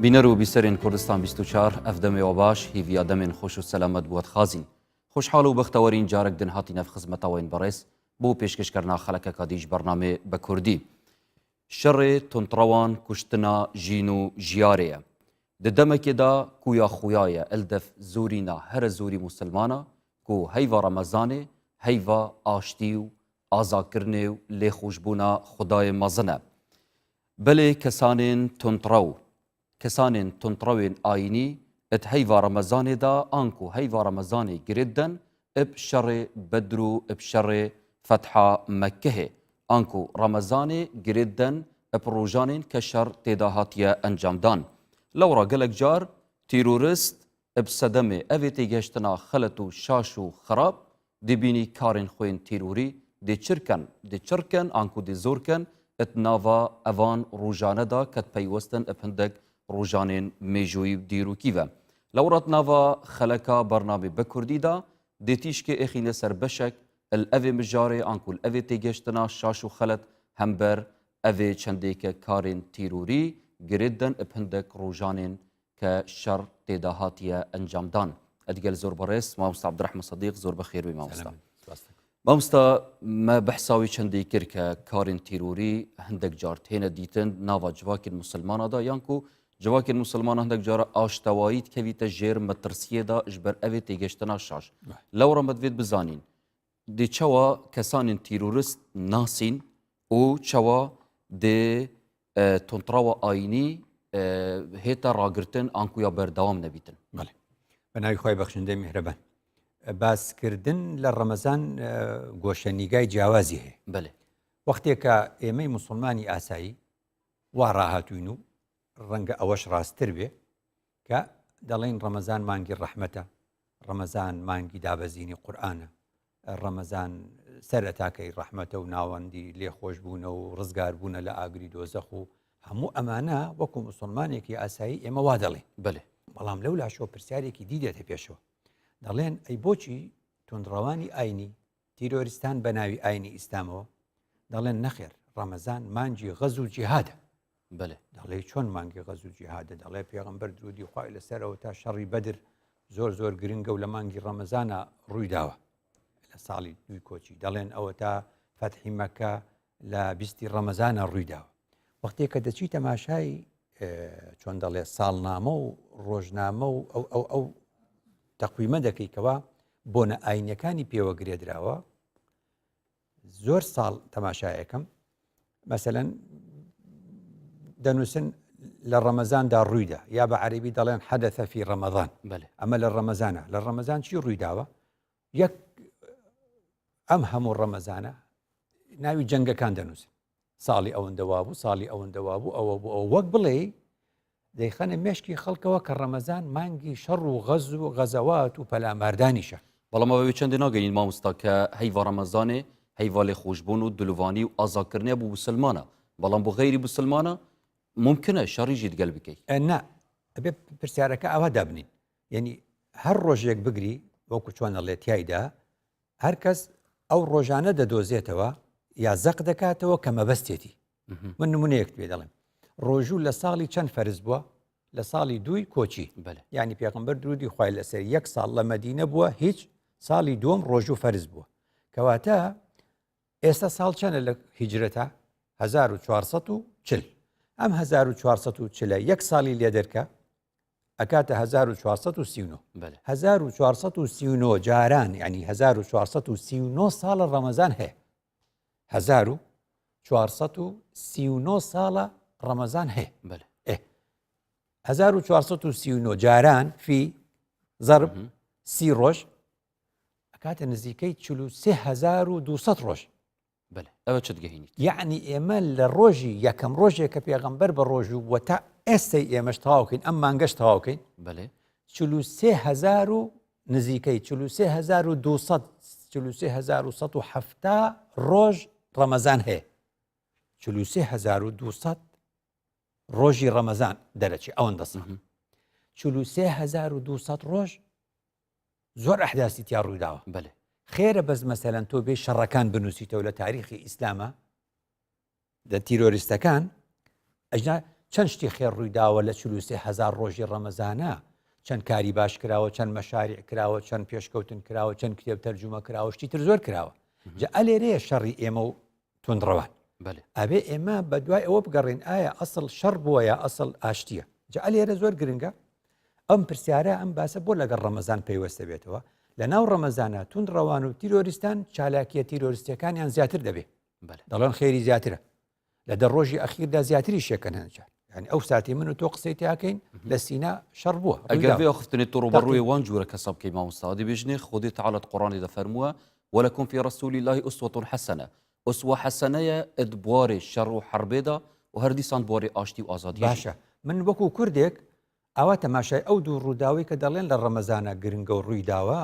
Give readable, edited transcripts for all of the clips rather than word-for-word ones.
بینەر و بیسەرین کوردستان 24 ئەف دەمێەوە باش هیڤیا دەمێن خۆش و سەلامەت بووەت خازین خۆشحاڵ و بەختەوەرین جارێک دن هاتی نەف خزمەتەوەین بەڕێز بۆ پێشکەشکردنا خەڵەکە دیش بەرنامێ بە کوردی شەڕێ تونتڕەوان کوشتنا ژین و ژیارەیە دەمێکێدا کویا خویایە ئەلدەف زۆرینا هەرە زۆری موسلمانە کو هەیڤا ڕەمەزانێ هەیڤا ئاشتی و ئازاکردنێ و لێخۆشبوونا خودای مەزنە بەلێ کەسانێن تونتڕە و کەسانên tundrewên ayînî et heyva Remezanê da anku heyva Remezanê giredden ib şerê Bedr û ib şerê Fetha Mekkehê anku Remezanê giredden ib rojanên ke şer têda hatiye encamdan. Lewra gelek car terorist ib sedemê evê têgeştina xelet û şaş û xerab dibînî karên xwe yên terorî dê çirkin anku dê zorkin et nava evan rojane da ket peywestin ib hindek روجانên mêjoyî dîrokî ve. Lewrat nava xeleka bernamê Bekurdî da dê tîşkê exîne ser beşek el evê mijarê anku evê têgeştina şaş û xelet hember evê çendêke karên tîrorî girêdin ib hindek rojanên ke şer têda hatiye encamdan. Edgel zor berês Mamosta Abdirehman Sedîq zor bixêr wî mamosta. Mamosta me behsa wî çendê kir ke karên tîrorî hindek car têne dîtin nava civakên musilmana da yan ku civakên musilman hindek cara aştewayî dikevîte jêr metirsiyê da ji ber evê têgeştina şaş. Lewra me divêt bizanîn dê çawa kesanên terorist nasîn û çawa dê tundrewa ayînî hêta ragirtin anku ya berdewam nebîtin. Belê. Benavî Xwedê bexşîndê mîhreban. Baskirdin li Remezan goşenîgay ciyawazî heye. Belê. Wextêka êmey musilmanî asayî wa rahatûn û ڕەنگە ئەوەش ڕاستتر بێ کە دەڵێن ڕەمەزان مانگی ڕەحمەتە، ڕەمەزان مانگی دابەزینی قورئانە، ڕەمەزان سەرەتاکەی ڕەحمەتە و ناوەندی لێخۆشبوونە و ڕزگاربوونە لە ئاگری دۆزەخ و هەموو ئەمانە وەکو موسڵمانێکی ئاسایی ئێمە وا دەڵێ. بەلێ. بەڵام لەو لاشۆ پرسیارێکی دیدێتە پێشەوە دەڵێن ئەی بۆچی توندڕەوانی ئاینی تیرۆریستان بە ناوی ئاینی ئیسلامەوە دەڵێن نەخێر ڕەمەزان مانگی غەز و جیهادە. بله. دەڵێ چۆن مانگی غەز و جیهادە دەڵێ پێغەمبەر درودی خوای لەسەرەوە تا شەڕی بەدر زۆر گرنگە و لە مانگی ڕەمەزانە ڕووی داوە لە ساڵی دوی کۆچی دەڵێن ئەوە تا فەتحی مەکە لە 20 ڕەمەزانە ڕووی داوە. وەختێک کە دەچی تەماشای چۆن دەڵێ ساڵنامە و ڕۆژنامە و ئەو تەقویمە دەکەیتەوە بۆنە ئاینەکانی پێوەگرێدراوە زۆر ساڵ تەماشایەکەم مەسەلەن دەنووسن لە ڕەمەزاندا ڕوویدا یا بە عەرەبی دەڵێن حەدەثە فی ڕەمەزان. ئەمە لە ڕەمەزانە لە ڕەمەزان چی ڕووی داوە؟ یەک ئەم هەموو ڕەمەزانە ناوی جەنگەکان دەنووسن ساڵی ئەوەندەوا بوو ساڵی ئەوەندەوا بوو ئەوە بوو ئەو وەک بڵێ دەیخەنە مێشکی خەڵکەوە کە ڕەمەزان مانگی شەڕ و غەز و غەزەوات و پەلاماردانیشە. بەڵام ئەوەی چەندێ ناگەین مامۆستا کە هەیڤا ڕەمەزانێ هەیڤا لێخۆشبوون و دلوانی و ئازاکردنێ بوو موسڵمانە بەڵام بۆ غەیری موسڵمانە ممکنە شەڕیژی دگەل بکەیت. نا ئەبێ پرسیارەکە ئەوە دابنین یعنی هەر ڕۆژێک بگری وەکو چۆنە لێتیایدا هەر کەس ئەو ڕۆژانە دەدۆزێتەوە یا زەق دەکاتەوە کە مەبەستێتی. من نمونەیەک پێ دەڵێم ڕۆژوو لە ساڵی چەند فەرز بووە لە ساڵی دووی کۆچی یعنی پێغەمبەر درودی خوای لەسەر یەک ساڵ لە مەدینە بووە هیچ ساڵی دووەم ڕۆژوو فەرز بووە کەواتە ئێستا ساڵ چەندە لە هیجرەتە 1440 ئەم 1440 یەک ساڵی لێ دەرکە ئەکاتە 1439 1439 جاران ینی 1439 ساڵە ڕەمەزان هەیە 1439 ساڵە ڕەمەزان هەیە 1439 جاران فی ضرب 30 ڕۆژ ئەکاتە نزیکەی 43200 ڕۆژ. بله ئەوە چت گەهێنیت یعنی ئێمە لە ڕۆژی یەکەم ڕۆژێک کە پێغەمبەر بە ڕۆژ و تا ئێستای ئێمەش تەواوکەین ئەم مانگەش تەواوکەین بەێ 43000 و نزیکەی 43200 ڕۆژ ڕەمەزان هەیە 43200 ڕۆژی ڕەمەزان دەرەچی ئەوەندە ساڵ 43200 ڕۆژ زۆر ئەحداسی تیا ڕوویداوە. بله خێرە بەس مەسەلەن تۆ بێ شەڕەکان بنووسیتەوە لە تاریخی ئیسلامە دە تیرۆریستەکان ئەجنا چەند شتی خێر ڕوویداوە لە 43,000 ڕۆژی ڕەمەزانە، چەند کاری باش کراوە، چەند مەشاریع کراوە، چەند پێشکەوتن کراوە، چەند کتێب تەرجمە کراوە، شتی تر زۆر کراوە. جا ئەلێرەیە شەڕی ئێمە و تونندڕەوان. ئەبێ ئێمە بە دوای ئەوە بگەڕین ئایا ئەسڵ شەڕ بووە یا ئەسڵ ئاشتیە. جا ئەلێرە زۆر گرنگە ئەم پرسیارە ئەم باسە بۆ لەگەڵ ڕەمەزان پەیوەستە بێتەوە. لە ناو ڕەمەزانە تونندڕەوان و تیرۆریستان چالاکیە تیرۆریستەکانیان زیاتر دەبێ، دەڵێن خێری زیاترە، لە دە ڕۆژی ئەخیردا زیاتری شێکەن هەنجار. يعني ئەو ساتی من و تۆ قسەی تاکەین لە سینا شەڕ بووە. ئەگەر بێ خفتنی تۆ ڕوبەڕووی وان جوورە کە سەبکەی مامۆستا دەبێژنێ خودی تعالى قورآنی دەفەرمووە ولكم في رسول الله أسوة حسنة. أسوة حسنة إدبواري شر و حربێدا و هەردیسان بوارێ ئاشتی و ئازادی. باشە من وەکو کوردێک ئەوە تەماشای ئەو دوو ڕووداوی کە دەڵێن لە ڕەمەزانە گرنگە و ڕووی داوە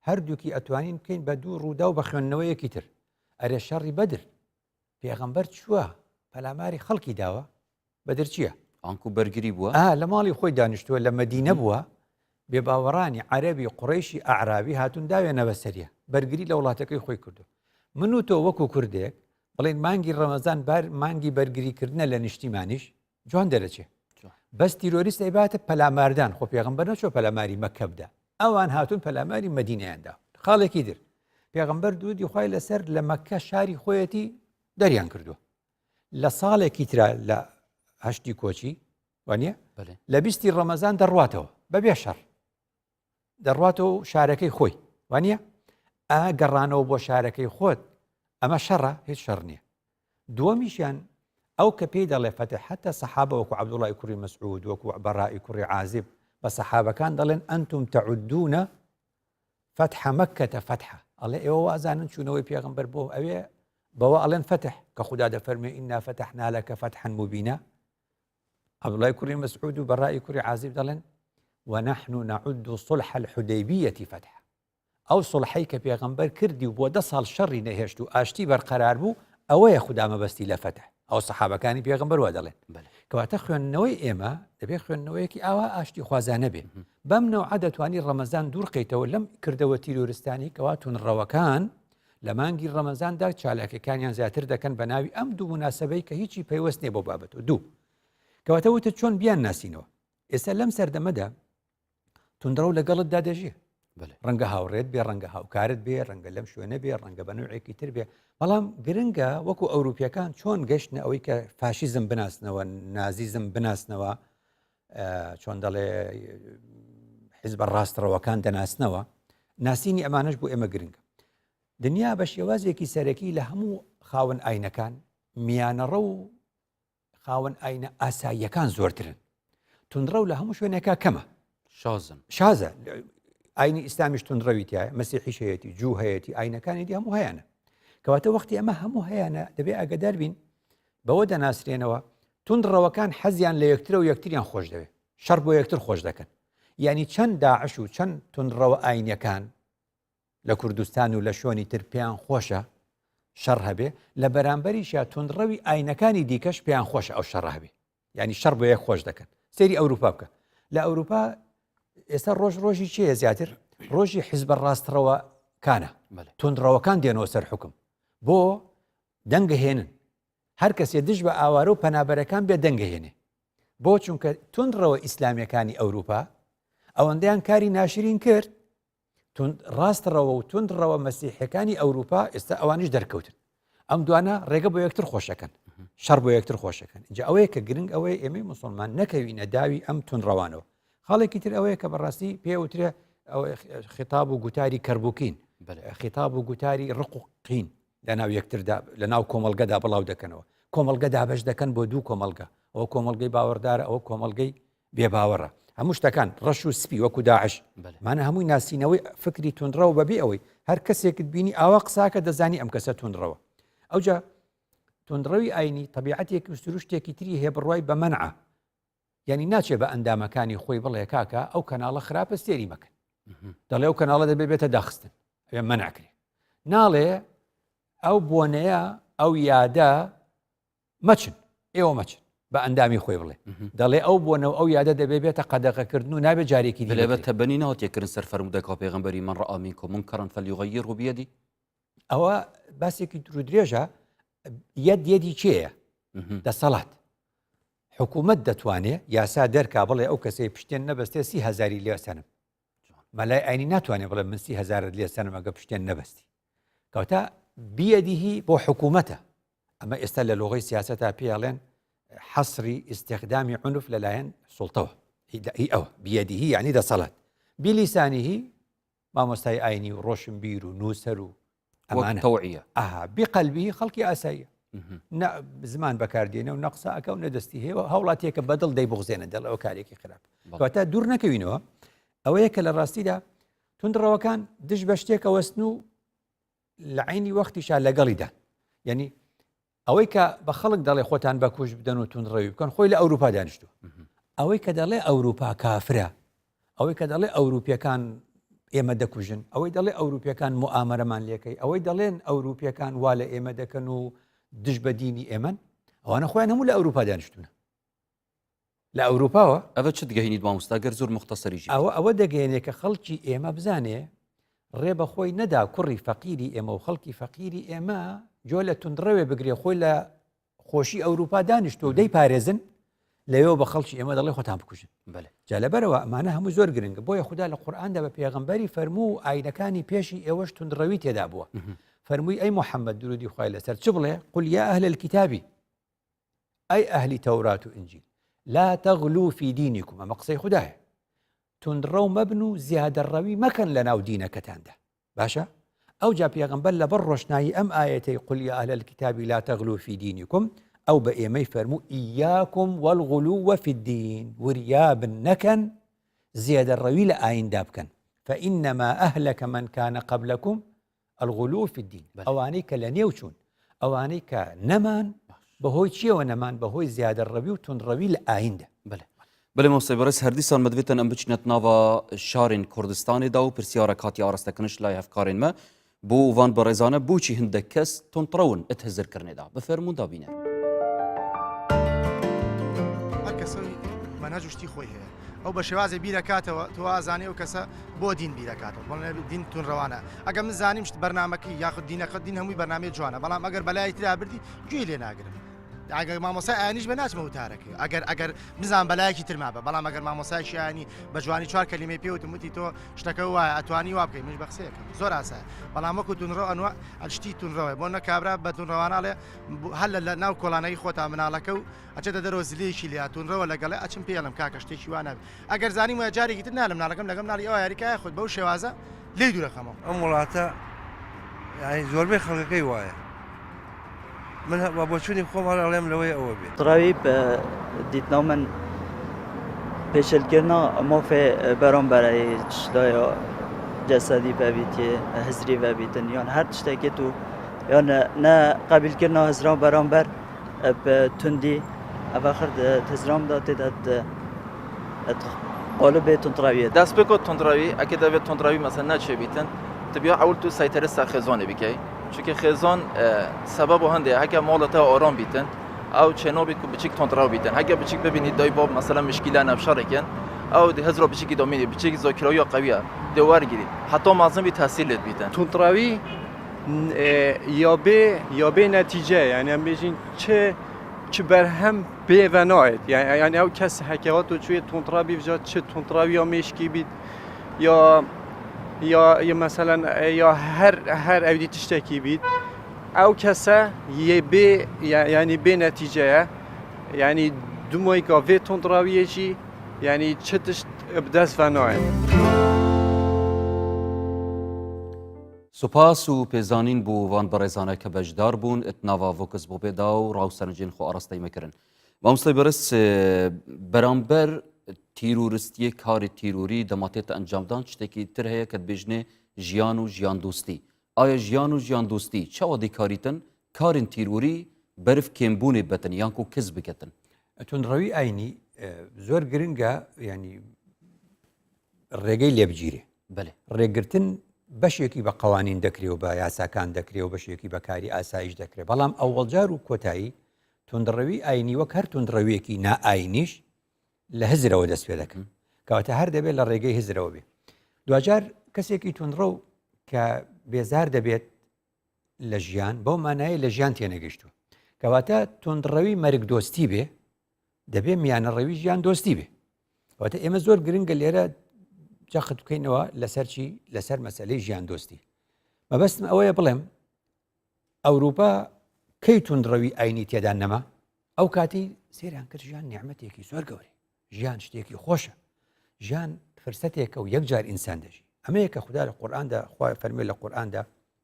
هەردووکی ئەتوانین بکەین بە دوو ڕوودا و بە خوێندنەوەیەکی تر. ئەرێ شەڕی بەدر پێغەمبەر چووە پەلاماری خەڵکی داوە. بەدر چییە؟ ئەنکو بەرگری بووە لە ماڵی خۆی دانیشتووە لە مەدینە بووە، بێباوەڕانی عەرەبی قوڕیشی ئەعرابی هاتون داوێنە بەسەریە بەرگری لە وڵاتەکەی خۆی کردو. من و تۆ وەکو کوردێک بڵێن مانگی ڕەمەزان مانگی بەرگریکردنە لە نیشتیمانیش جوان دەرەچێ. بەس تیرۆریست ئەیباتە پەلاماردان. خۆ پێغەمبەر نەچۆ پەلاماری مەکە بدا، ئەوان هاتون پەلاماری مەدینەیاندا. خاڵێکی در پێغەمبەر دوودی خوای لەسەر لە مەکە شاری خۆیەتی دەریان کردووە. لە ساڵێکی ترا لە هەشتی کۆچی وانە لە 20 ڕەمەزان دەڕواتەوە بەبێ شەڕ دەڕواتەوە شارەکەی خۆی وانە گەڕانەوە بۆ شارەکەی خۆت ئەمە شەڕە هیچ شەڕ نییە. دووەمیشیان ئەو کە پێی دەڵێ فەتح حتى سەحابە وەکو عەبدوڵای کوڕی مەسعود وەکو بەڕای کوڕی عازب بە سەحابەکان دەڵێن ئەنتم تەعودونە فتح مەکەتە فتحە. ئەڵێ ئێوە وازانن چوونەوەی پێغەمبەر بۆ ئەوێ بەوە ئەڵێن فتح کە خوددا دەفەرمێ ئینا فتحنا لەکە فتحا مبینا. عەبدوڵای کوڕی مەسعود و بەڕای کوڕی عازب دەڵێن ونحن نعد صلح الحديبية فتحا. ئەو سڵحەی کە پێغەمبەر کردی و بۆ 10 ساڵ شەڕی نەهێشت و ئاشتی بەرقەرار بوو ئەوەیە خوددا مەبەستی لە فتح. ئەو سەحابەکانی پێغەمبەر وا دەڵێن. کەواتە خوێندنەوەی ئێمە دەبێت خوێندنەوەیەکی ئاوا ئاشتی خوازانە بێ. بەم نەوعە دەتوانی ڕەمەزان دوورقیتەوە لەم کردەوە تیرۆریستانی کەوا تونڕەوەکان لە مانگی ڕەمەزاندا چالاکیەکانیان زیاتر دەکەن بە ناوی ئەم دوو مناسبەی کە هیچی پەیوەست نیە بۆ بابەتەوە. دوو کەواتە وتە چۆن بیان ناسینەوە. ئێستا لەم سەردەمەدا تونندڕە و لەگەڵتدا دەژێ، ڕەنگە هاوڕێت بێ، ڕەنگە هاوکارت بێ، ڕەنگە لەم شوێنە بێ، ڕەنگە بە نوعێکی تر بێ. بەڵام گرنگە وەکو ئەوروپیەکان چۆن گەشتنە ئەوەی کە فاشیزم بناسنەوە، نازیزم بناسنەوە، چۆن دەڵێ حیزب ڕاستڕەوەکان دەناسنەوە، ناسینی ئەمانەش بۆ ئێمە گرنگە. دنیا بە شێوازێکی سەرەکی لە هەموو خاوەن ئاینەکان میانەڕە و خاوەن ئاینە ئاساییەکان زۆرترن. تونندڕە و لە هەموو شوێنێکا کەمە، شازە. ئاینی ئیسلامیش تونندڕەوی تایە، مەسیحیش هەیەی، جوو هەیەی، ئاینەکانی دی هەموو هەیەە. کەواتە وەختی ئەمە هەموو هەیەە دەبێ ئاگادار بین بەوە دەناسرێنەوە تونندڕەوەکان حەزیان لە یەکترە و یەکتریان خۆش دەوێت، شەڕ بۆ یەکتر خۆش دەکەن. یعنی چەند داعش و چەند تونندڕەوە ئاینەکان لە کوردستان و لە شوێنی تر پێیان خۆشە شەڕ هەبێ، لە بەرامبەریشە تونندڕەوی ئاینەکانی دیکەش پێیان خۆشە ئەو شەڕ هەبێ. یعنی شەڕ بۆ یەک خۆش دەکەن. سەیری ئەوروپا بکە. لە ئەوروپا ئێستا ڕۆژی چیە زیاتر؟ ڕۆژی حیزب ڕاستڕەوەکانە. تونندڕەوەکان دێنەوە سەر حکم بۆ دەنگهێنن. هەر کەسێ دژ بە ئاوارە و پەنابەرەکان بێ دەنگهێنێ. بۆ چونکە تونندڕەوە ئیسلامیەکانی ئەوروپا ئەوەندەیان کاری ناشرین کرد، ڕاستڕەوە و تونندڕەوە مەسیحەکانی ئەوروپا ئێستا ئەوانش دەرکەوتن. ئەم دوانە ڕێگە بۆ یەکتر خۆشەکەن، شەڕ بۆ یەکتر خۆشەکەن. اینجا ئەوەیە کە گرنگ ئەوەی ئێمەی موسڵمان نەکەوینە داوی ئەم تونندڕەوانەوە. خاڵێکی تر ئەوەیە کە بەڕاستی پێوترێ خیتاب و گوتاری کەربووکین، خیتاب و گوتاری ڕقوقین لە ناو یەکتردا لە ناو کۆمەلگەدا بڵاو دەکەنەوە. کۆمەلگە دابەش دەکەن بۆ دوو کۆمەلگە، ئەوە کۆمەلگەی باوەڕدارە، ئەوە کۆمەلگەی بێباوەڕە. هەموو شتەکان ڕەش و سپی وەکو داعش مانە هەمووی ناسینەوەی فکری تونندڕەوە بەبێ ئەوەی هەر کەسێکت بینی ئاوا قساکە دەزانی ئەم کەسە تونندڕەوە. ئەوجا تونندڕەوی ئاینی تەبیعەتێکی و سروشتێکی تری هەیە بڕوای بە مەنعە. یعنی ناچێ بە ئەندامەکانی خۆی بڵێ کاکە ئەو کەناڵە خراپە سێری مەکەن، دەڵێ ئەو کەناڵە دەبێ بێتە داخستن، ئەوێ مەنعکرێ. ناڵێ ئەو بۆنەیە ئەو یادە مەچن، ئێوە مەچن بە ئەندامی خۆی بڵێ، دەڵێ ئەو بۆنەوە ئەو یادە دەبێ بێتە قەدەغەکردن و نابێت جارێکی لێبێتە بەنینەوە تێکردن سەر فەرمودەکە پێغەمبەری من ڕەئا مینکم منکەرەن فەلیغەیڕه بیەدیه. ئەوە باسێکی درو درێژە. یەد یەدی چێیە؟ دەسەڵات. حکوومەت دەتوانێت یاسا دەرکا بڵێ ئەو کەسەی پشتێن نەبەستێ 30,000 لێسەنم مەلای ئاینی ناتوانێت بڵێ من 30,000 لێسەنم ئەگە پشتێن نەبەستی کەواتە بیەدیهی بۆ حکوومەتە ئەمە ئێستا لە لۆغی سیاسەتا پێڵێن حەسری ئیستیخدامی عنف لەلایەن سوڵتەوە هی ئەوە بیەدیهی یعنی دەسەڵات بیلیسانیهی مامۆستای ئاینی و ڕۆشنبیر و نووسەر و ئەمانە تەوعیە بقەلبی خەڵکی ئاساییە زمان بەکاردێنە و نەقسە ئەکە و نەدەستی هەیە هەوڵاتێکە بەدڵ دەیبغزێنە دەڵ ئەوە کارێکی خراپ کەواتە دوور نەکەوینەوە ئەوەیە کە لە ڕاستیدا توندڕەوەکان دش بە شتێکە وەستن و لە عینی وەختیشا لەگەڵیدا یعنی ئەوەی کە بە خەڵک دەڵێ خۆتان بە کوش بدەن و توندڕەوی بکەن خۆی لە ئەوروپا دانیشتووە ئەوەی کە دەڵێ ئەوروپا کافرە ئەوەی کە دەڵێ ئەوروپیەکان ئێمە دەکوژن ئەوەی دەڵێ ئەوروپیەکان موامەرەمان لێکەی ئەوەی دەڵێن ئەوروپیەکان وا لە ئێمە دەکەن و دش بە دینی ئێمن ئەوانە خۆیان هەموو لە ئەوروپا دانیشتونە لە ئەوروپاوە ئەوە چ دگەهێنیت مامۆستاگەر زۆر مختصەریژی ئەوە دەگەێنێ کە خەڵکی ئێمە بزانێ ڕێ بەخۆی نەدا کوڕی فەقیری ئێمە و خەڵکی فەقیری ئێمە جۆ لە توندڕەوێ بگرێ خۆی لە خۆشی ئەوروپا دانیشتۆ و دەی پارێزن لەوێ بە خەڵکی ئێمە دەڵێ خۆتان بکوژن جا لەبەرەوە ئەمانە هەموو زۆر گرنگە بۆیە خوددا لە قورئاندا بە پێغەمبەری فەرموو و ئاینەکانی پێشی ئێوەش توندڕەوی تێدا بووە فەرمووی ئەی محەممەد درودی خوای لەسەر چ بڵێ قل یا ئەهل الكتاب ئەی ئەهلی تەورات و ئینجیل لا تغلوا في دينكم ئەمە قسەی خوددایە توندڕەو مەبن و زیادەڕەوی مەکەن لە ناو دینەکەتاندا باشە ئەو جا پێغەمبەر لەبەر ڕۆشنایی ئەم ئاەتەی قل یا ئەهل الكتاب لا تغلوا في دينكم ئەو بە ئێمەی فەرموو ئیاکم والغلو في الدین وریابن نەکەن زیادەڕەوی لە ئایندا بکەن فإنما أهلك من كان قبلكم الغلو في الدين ئەوانەی کە لە نێو چوون ئەوانەی کە نەمان بەهۆی چیەوە نەمان بەهۆی زیادەڕەوی و توندڕەوی لە ئایندا بەێ مۆستی بەڕێز هەردیسان مدوێتن ئەم بچنێت ناوە شارین کوردستانێدا و پرسیارە کاتی ئاراستەکردنش لای هەفکارین مە بۆ وان بەڕێزانە بۆچی هەندێک کەس تۆنتڕەون ئەت هەزرکردنێدا بەفەرموندا بینە هەر کەسەوی مەنهەج و شتی خۆی هەیە ئەو بە شێوازێ بیرەکاتەوە تو ئازانێ و کەسە بۆ دین بیرەکاتەوە بڵێ دین تونڕەوانە ئەگە من زانیم بەرنمەکەی یاخود دینەکە دین هەمووی بەرنامەی جوانە بەڵام ئەگەر بەلای ترا بردی گوێی لێ ناگرم ئەگەر مامۆسای ئاینیش بە ناچمە وتارەکەی ئەگەر بزان بەلایەکی ترما بە بەڵام ئەگەر مامۆسای شیانی بە جوانی چوار کەلیمەی پێوتم وتی تۆ شتەکە وایە ئەتوانی وا بکەی منش بە قسەیەکەم زۆر ئاسایە بەڵام وەکو تونڕەوە ئەنوە ئەشتی تونڕەوەی بۆ نەکابرا بە تونڕەواناڵێ هەل لە ناو کۆڵانەی خۆتا مناڵەکە و ئەچێتە دەرەوە زلێکی لێ تونڕەوە لەگەڵێ ئەچم پێڵم کاکە شتێکی وانە ئەگەر زانیم وە جارێکی تر نالم ناڵەکەم لەگەم ناڵی ئەوە یاریکایە خۆت بەو شێوازە لێ دوورەخەمەوە ئەم وڵاتە زۆربەی خەڵکەکەی وایە من بۆ چوونی خۆم هەڵێم لەوەی ئەوە بێت تراوی دیتنا من پێشلکردنا مۆفێ بەرامبەرەی شتایە جەسەدی بەبیتێ هزری بەبیتن یان هەر شتێکێت و یان نە قبیلکردنا هزران بەرامبەر توندی ئەڤەخر هزرامدا تێدا قالب تندڕەویە دەست بکۆ تندڕەوی ئەکە دەبێت تندڕەوی مەسەن ناچێ بیتن تبیا ئەول تو سایتەرستا خێزانێ بکەی چونکە خێزان سەبەب و هەندێک هەکە ماڵەتەوە ئارام بیتن ئەو چێنۆبێک و بچیک تندڕەو بیتن هەکە بچیک ببینیت دای باب مەسەلا مشکیلە نەفشارێکن ئەو هەزرا بچیکی دامینی بچیکی زۆکراوی قویە دێوارگیری حتا مازنبی تحصیل لێت بیتن تندڕەوی یا بێ نەتیجە یعنی ئەم بێژین چ بەرهەم بێڤە نایێت یعنی ئەو کەس هەکەوات و کوێ تندڕەوی بژات چ تندڕەوی یا مێشکی بیت یا مثلا یا هەر ئەودی تشتێکی بیت ئەو کەسە ینی بێ نەتیجەیە ینی دومۆی کاڤێ تندڕەویەکی ینی چ تشت بدەست بە نایێت سوپاس و پێزانین بۆ وان بەڕێزانە کە بەشدار بوون ئەتناوا ڤۆکس بۆ پێدا و ڕاوسەرنجین خۆ ئاراستەی مەکردن مامۆستای بەرز بەرامبەر تیرورستیە کاری تیروری دەماتێتە ئەنجامدان شتێکی تر هەیە کە بێژنێ ژیان و ژیان دۆستی ئایا ژیان و ژیان دۆستی چاوە دیکاریتن کارین تیروری بەرف کێمبوونێ بەتن یانکو کەس بکەتن توندڕەوی ئاینی زۆر گرنگە ینی ڕێگەی لێبگیرێ ڕێگرتن بەشێکی بە قوانین دەکرێ و بە یاساکان دەکرێ و بەشێکی بەکاری ئاسایش دەکرێت بەڵام ئەوەڵجار و کۆتایی توندڕەوی ئاینی وەک هەر توندڕەویەکی نائاینیش لە هزرەوە دەست پێ دەکەن کەواتە هەر دەبێت لە ڕێگەی هزرەوە بێ دوجار کەسێکی توندڕە و کە بێزار دەبێت لە ژیان بەو مانایە لە ژیان تێنەگەیشتووە کەواتە توندڕەوی مەرگ دۆستی بێ دەبێ میانە ڕەوی ژیان دۆستی بێ واتە ئێمە زۆر گرنگە لێرە جاخت بکەینەوە لەسەر چی لەسەر مەسلەی ژیان دۆستی مەبەستم ئەوەیە بڵێم ئەوروپا کەی توندڕەوی ئاینی تێدا نەما ئەو کاتی سێران کرد ژیان نیعمەتێکی زۆر گەورەی ژیان شتێکی خۆشە ژیان فرسەتێکە و یەکجار ئینسان دەژی ئەمەیە کە خوددا لە قورئاندا خوای فەرمێ لە قورئاندا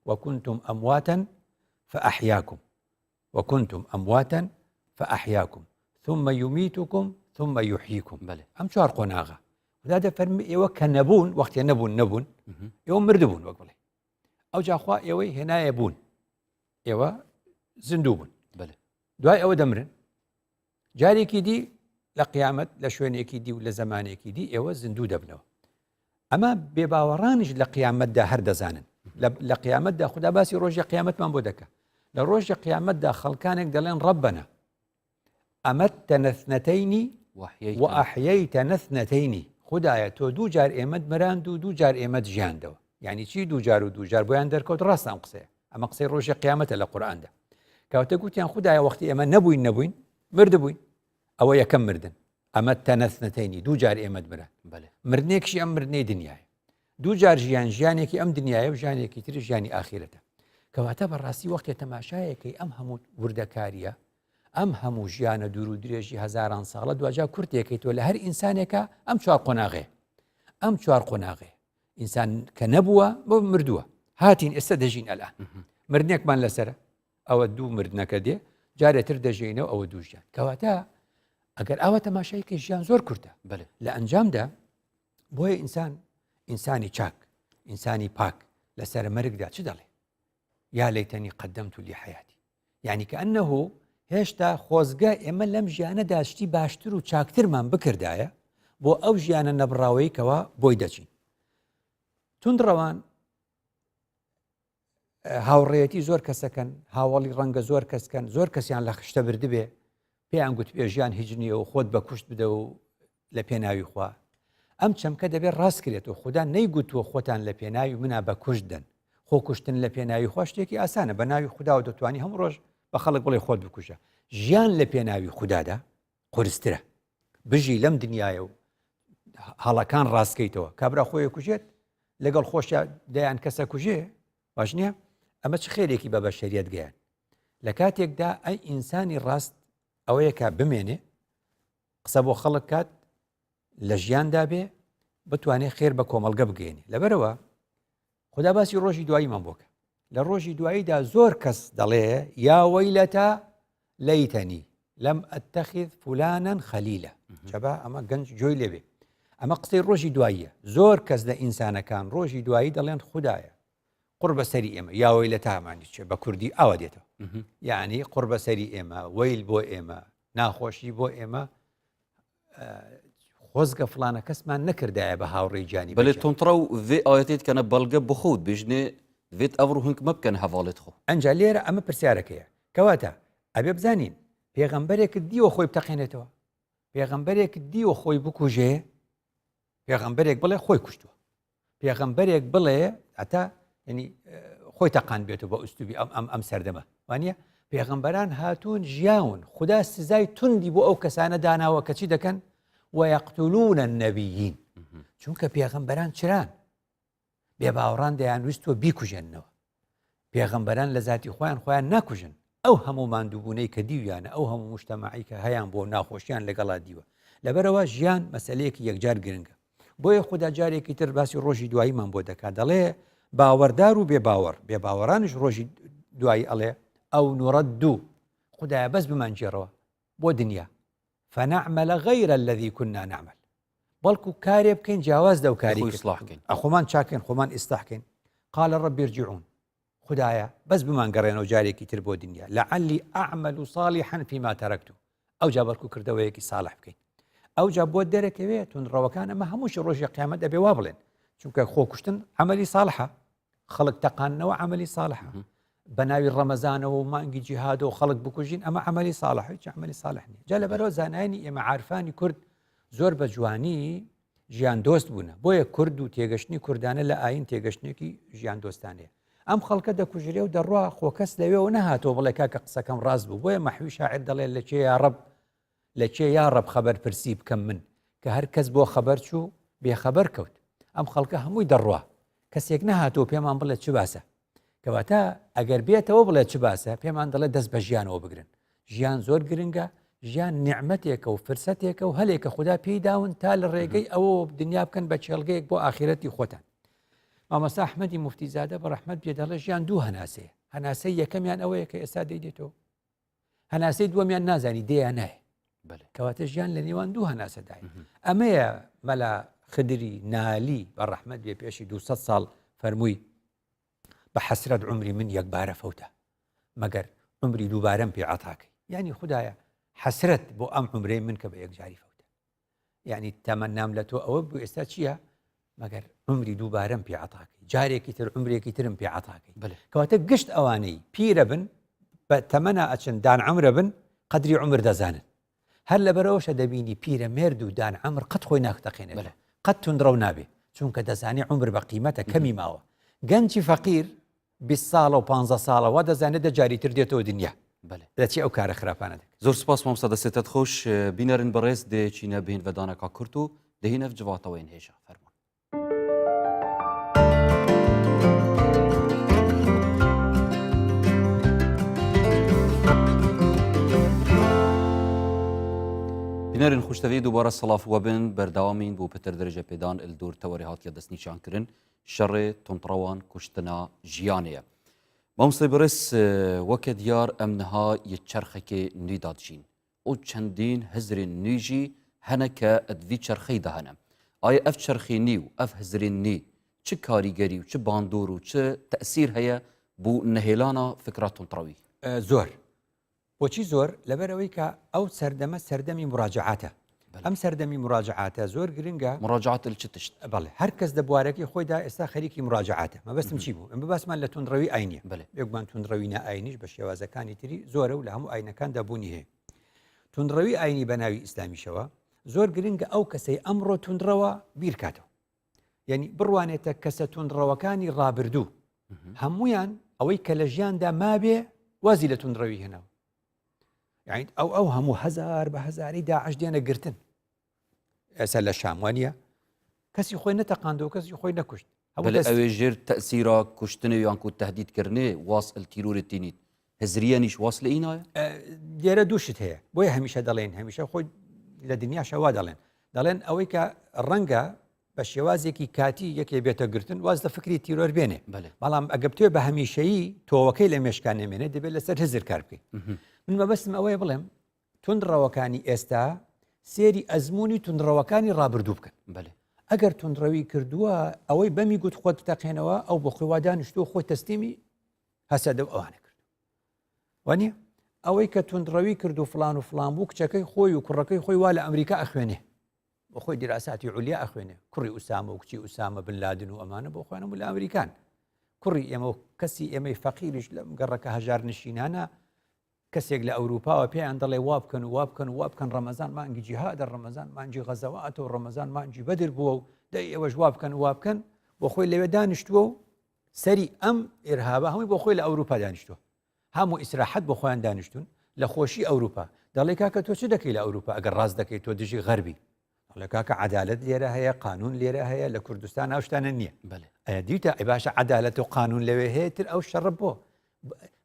وەکنتم ئەمواتەن فأحیاکم وكنتم أمواتا فأحياكم ثم يميتكم ثم يحييكم بله أم چوار قناغا وهذا فرمي إيوه كنبون وقت نبون إيوه مردبون وقبله أو جاخوا إيوه هنا يبون إيوه زندوبون بله دواي أو دمرن جاري كيدي لقيامت لشوين كيدي ولا زمان كيدي إيوه زندو دبنو أما بباورانج لقيامت دا هر دزانن لقيامت دا خدا باسي روجي قيامت من بودكا لروج قيامت دا خلقانك دلين ربنا أمتنا اثنتين وأحييتنا اثنتين خدايا تو دو جار إيمد مران دو جار إيمد جيان دو يعني چی دو جار و دو جار بۆیان دەرکەوت ڕاستان قسەیە ئەمە قسەی ڕۆژی قیامەتە لە قورئاندا کەواتە گوتیان خدایە وەختی ئێمە نەبووین مردبووین ئەوە یەکەم مردن ئەمە تەنەثنەتەینی دوو جار ئێمەت مران مردنێکشی ئەم مردنەی دنیایە دوو جار ژیانێکی ئەم دنیایە و ژیانێکی تر ژیانی ئاخیرەتە کەواتە بەڕاستی وەختێ تەماشایەکەی ئەم هەموو وردەکاریە ئەم هەموو ژیانە دوور و درێژی هەزاران ساڵە دوجا کورتێکی تۆ لە هەر ئینسانێکە ئەم چوار قۆناغێ ئینسان کە نەبووە بۆ مردووە هاتین ئێستا دەژین ئەلان مردنێکمان لەسرە ئەوە دوو مردنەکە دێ جارێتر دەژینەوە ئەوە دوو ژیان کەواتە ئەگەر ئەوە تەماشایکە ژیان زۆر کورتە لە ئەنجامدا بۆیە ئینسانی چاک ئینسانی پاک لەسەر مەرگدا چ دەڵێ یا لەیتەنی قەدەمت لی حەیاتی یعنی کە ئەنەهو هێشتا خۆزگە ئێمە لەم ژیانەدا شتی باشتر و چاکترمان بکردایە بۆ ئەو ژیانە نەبڕاوەیەکەوە بۆی دەچین توندڕەوان هاوڕێیەتی زۆر کەسەکەن هاوڵی ڕەنگە زۆر کەسکەن زۆر کەسیان لە خشتە بردبێ پێیان گوت پێ ژیان هیچ نییە و خۆت بە کوشت بدە و لە پێناوی خوا ئەم چەمکە دەبێت ڕاست کرێتەوە خوددا نەیگوتووە خۆتان لە پێناوی منە بە کوشت دەن خۆ کوشتن لە پێناوی خوا شتێکی ئاسانە بە ناوی خوددا و دەتوانی هەموو ڕۆژ بە خەڵک بڵێ خۆت بکوژە ژیان لە پێناوی خوددادا قورسترە بژی لەم دنیاە و هەڵەکان ڕاستکەیتەوە کابرا خۆی کوژێت لەگەڵ خۆشە دەیان کەسە کوژێ باش نییە ئەمە چ خێرێکی بە بەشەریەت گەیان لە کاتێکدا ئەی ئینسانی ڕاست ئەوەیە کە بمێنێ قسە بۆ خەڵک کات لە ژیاندا بێ بتوانێت خێر بە کۆمەلگە بگەێنی لەبەرەوە خدا باسی ڕۆژی دواییمان بۆکە لە ڕۆژی دواییدا زۆر کەس دەڵێ یا وەیلەتە لەیتەنی لەم ئەتەخذ فولانەن خەلیلە چەبا ئەمە گەنج جۆی لێبێ ئەمە قسەی ڕۆژی دواییە زۆر کەس لە ئینسانەکان ڕۆژی دوایی دەڵێن خوددایە قڕ بەسەری ئێمە یا وەیلەتامانی چێ بە کوردی ئاوا دێتەوە یعنی قڕ بەسەری ئێمە وەیل بۆ ئێمە ناخۆشی بۆ ئێمە خۆزگە فلانە کەسمان نەکردایە بە هاوڕێی جانی بەێ تۆنتڕە و vê ئاەتێت کەنە بەڵگە بخۆت بژنێ vێت ئەڤڕ هنگ مەبکەن هەواڵێت خۆ ئەنجا لێرە ئەمە پرسیارەکەیە کەواتە ئەبێ بزانین پێغەمبەرێکت دیوە خۆی بتەقێنێتەوە پێغەمبەرێکت دیوە خۆی بکوژێ پێغەمبەرێک بڵێ خۆی کوشتووە پێغەمبەرێک بڵێ ئەتا ینی خۆی تەقان بێتەوە بە ئوستوبی ئەم سەردەمە وانە پێغەمبەران هاتوون ژیاون خدا سزای توندی بۆ ئەو کەسانە داناوە کە چی دەکەن ويقتلون النبيين چونکە پێغەمبەران چران بێباوەڕان دەیانویستوە بیکوژێنەوە پێغەمبەران لە ذاتی خۆیان ناکوژن ئەو هەموو ماندووبوونەی کە دیویانە ئەو هەموو مجتەماعی کە هەیان بۆ ناخۆشیان لەگەڵا دیوە لەبەرەوە ژیان مەسەلەیەکی یەکجار گرنگە بۆیە خوددا جارێکی تر باسی ڕۆژی دواییمان بۆ دەکات دەڵێ باوەڕدار و بێباوەڕانش ڕۆژی دوایی ئەڵێ ئەو نوڕەدوو خوددایە بەس بمانجێڕەوە بۆ دنیا فنعمل غير الذي كنا نعمل بەڵکو کارێ بکەین جیاواز دەو کاری ئەخۆمان چاکەین خۆمان ئیستاحکەین قال رب ارجعون خدایە بەس بمانگەڕێنەوە جارێکی تر بۆ دنیا لعلی أعمل صالحا فيما تركت ئەو جا بەڵکو کردەوەیەکی ساڵح بکەین ئەو جا بۆ دەرەکەوێت توندڕەوەکان ئەمە هەمووش ڕۆژی قیامەت دەبێ وا بڵێن چونکە خۆکوشتن عملی ساڵحە خەڵک تەقانەوە عملی ساڵحە بەناوی ڕەمەزانەوە و مانگی جیهاد و خەڵک بکوژین ئەمە عملی ساڵح هیچ عملی ساڵح نیە جا لەبەرەوە زانانی ئێمە عارفانی کورد زۆر بە جوانی ژیان دۆست بوونە بۆیە کورد و تێگەشتنی کوردانە لە ئاین تێگەشتێکی ژیان دۆستانەیە ئەم خەڵکە دەکوژرێ و دەڕوا خۆکەس لەوێ و نەهاتەوە بڵێ کاکە قسەکەم ڕاست بوو بۆیە مەحوی شاعر دەڵێ لە چێ یا ڕەب لە چێ یا ڕەب خەبەر پرسی بکەم من کە هەر کەس بۆ خەبەر چوو بێخەبەر کەوت ئەم خەڵکە هەمووی دەڕوا کەسێک نەهاتۆ پێمان بڵێت چ باسە کەواتە ئەگەر بێتەوە بڵێت چ باسە پێمان دەڵێ دەست بە ژیانەوە بگرن ژیان زۆر گرنگە ژیان نیعمەتێکە و فرسەتێکە و هەلێکە خوددا پێی داون تا لە ڕێگەی ئەوە دنیا بکەن بە چێلگەیەک بۆ ئاخرەتی خۆتان مامەستا ئەحمەدی موفتیزادە بە ڕەحمەت بێ دەڵێ ژیان دوو هەناسەیە هەناسەی یەکەمیان ئەوەیە کە ئێستا دەیدێتەوە هەناسەی دووەمیان نازانی دێیان نایە کەواتە ژیان لە نێوان دوو هەناسەدای ئەمەیە مەلا خدری نالی بە ڕەحمەت بێ پێشی 200 ساڵ فەرمووی بە حەسرەت عمری من یەکبارە فەوتە مەگەر عمری دووبارەم پێ عەتاکەی یعنی خوددایە حەسرەت بۆ ئەم عمرەی من کە بە یەکجاری فەوتە یعنی تەمەنام لە تۆ ئەوە بوو ئێستا چییە مەگەر عمری دووبارەم پێ عەتاکەی جارێکی تر عمرێکی ترم پێ عەتاکەی کەواتە گشت ئەوانەی پیرە بن بە تەمەنا ئەچن دان عەمرە بن قەدری عمر دەزانن هەر لەبەرەوەشە دەبینی پیرە مێرد و دان عەمر قەت خۆی ناکتەقێنێت قەت تونندڕەو نابێ چونکە دەزانی عمر بە قیمەتە کەمی ماوە گەنجی فەقیر 20 ساڵە و 15 ساڵەوە دەزانێت دەجاری تر دێتەوە دنیا دەچی ئەو کارە خراپانە دەکەن زۆر سپاس مامۆستا دەستێتت خۆش بینەرن بەڕێز دێچینە بین بەدانەکە کورت و دەهینە جواتەوەین هێشە فەرمان بینەرن خوشتەوی دووبارە سەڵاف وەبن بەردەوامین بۆ پتر دەرەجە پێدان ئلدور تەوەری هاتیە دەستنیشانکردن شەڕێ تۆنتڕەوان کوشتنا ژیانەیە مامۆستای بەڕێز وەکە دیار ئەم نەها یەک چەرخێکێ نوێ دادژین و چەندین هەزرێن نوێژی هەنە کە ئەدوی چەرخەی دەهەنە ئایا ئەف چەرخی نی و ئەف هەزرێن نی چ کاریگەری و چ باندۆر و چ تەئسیر هەیە بۆ نەهێلانە فکرا تۆنتڕەوی زۆر بۆچی زۆر لەبەرەوەی کە ئەو سەردەمە سەردەمی مراجعاتە ئەم سەردەمی مراجعاتە زۆر گرنگە مراجعات چ تشت بەڵێ هەر کەس دەبوارەکەی خۆیدا ئێستا خەریکی مراجعاتە مەبەستم چی بوو ئەم باسمان لە تونندڕەوی ئاینیە یەکمان تونندڕەوی نائینیش بە شێوازەکانی تری زۆرە و لە هەموو ئاینەکان دابوونی هەیە تونندڕەوی ئاینی بە ناوی ئیسلامیشەوە زۆر گرنگە ئەو کەسەی ئەمڕۆ تونندڕەوە بیرکاتەوە یعنی بڕوانێتە کەسە تونندڕەوەکانی ڕابردوو هەمویان ئەوەی کە لە ژیاندا مابێ وازی لە تونندڕەوی هێناوە یعنی ئەو هەموو هەزار بە هەزاری داعش دێنە گرتن ئێستا لە شاموانە کەسی خۆی نەتەقاندەوە کەسی خۆی نەکوشت ئەوێ ژێر تەئسیرا کوشتنێ یان کو تهدیدکردنێ واس ئەلتیرۆرت تینیت هەزریەنیش واس لە ئینایە دیێرە دووشت هەیە بۆیە هەمیشە دەڵێن هەمیشە خۆی لە دنیاشەوا دەڵێن ئەوەی کە ڕەنگە بە شێوازێکی کاتی یەکێ بێتە گرتن واز دە فکری تیرۆر بێنێ بەڵام ئەگە بتوێ بە هەمیشەیی تۆوەکەی لە مێشکان نێمێنێ دەبێت لەسەر هزر کار بکەیت من مەبەستم ئەوەیە بڵێم تونندڕەوەکانی ئێستا سێری ئەزمموی تونندڕەوەکانی ڕابردوو بکەن ئەگەر تونندڕەوی کردووە ئەوەی بەمی گوت خۆت تەقێنەوە ئەو بۆ خۆی وادانیشتووە خۆی تەستیمی هەسەدە ئەوانە کرد وانە ئەوەی کە تونندڕەوی کرد و فلان بوو کچەکەی خۆی و کوڕەکەی خۆی وا لە ئەمریکا ئەخوێنێ بۆ خۆی دیراساتی عولیا ئەخوێنێ کوڕی ئوسامە و کچی ئوسامە بن لادن و ئەمانە بۆ خۆیانم لە ئەمریکان کوڕی ئێمە و کەسی ئێمەی فەقیریش لە گەڕەکە هەژار نشینانە کەسێک لە ئەوروپاوە پێیان دەڵێ وا بکەن ڕەمەزان مانگی جیهادە ڕەمەزان مانجی غەزەواتەوە ڕەمەزان مانجی بەدر بووە و دەی ئێوەش وا بکەن بۆ خۆی لەوێ دانیشتووە و سەری ئەم ئێرهابە هەمووی بۆ خۆی لە ئەوروپا دانیشتووە هەموو ئیسراحەت بۆ خۆیان دانیشتون لە خۆشی ئەوروپا دەڵێ کاکە تۆ چ دەکەی لە ئەوروپا ئەگەر ڕاست دەکەی تۆ دژی غەربی دەڵێ کاکە عەدالەت لێرە هەیە قانون لێرە هەیە لە کوردستان ئەو شتانە نییە دیتە ئەی باشە عەدالەت و قانون لەوێ هەیە تر ئەو شەڕە بۆ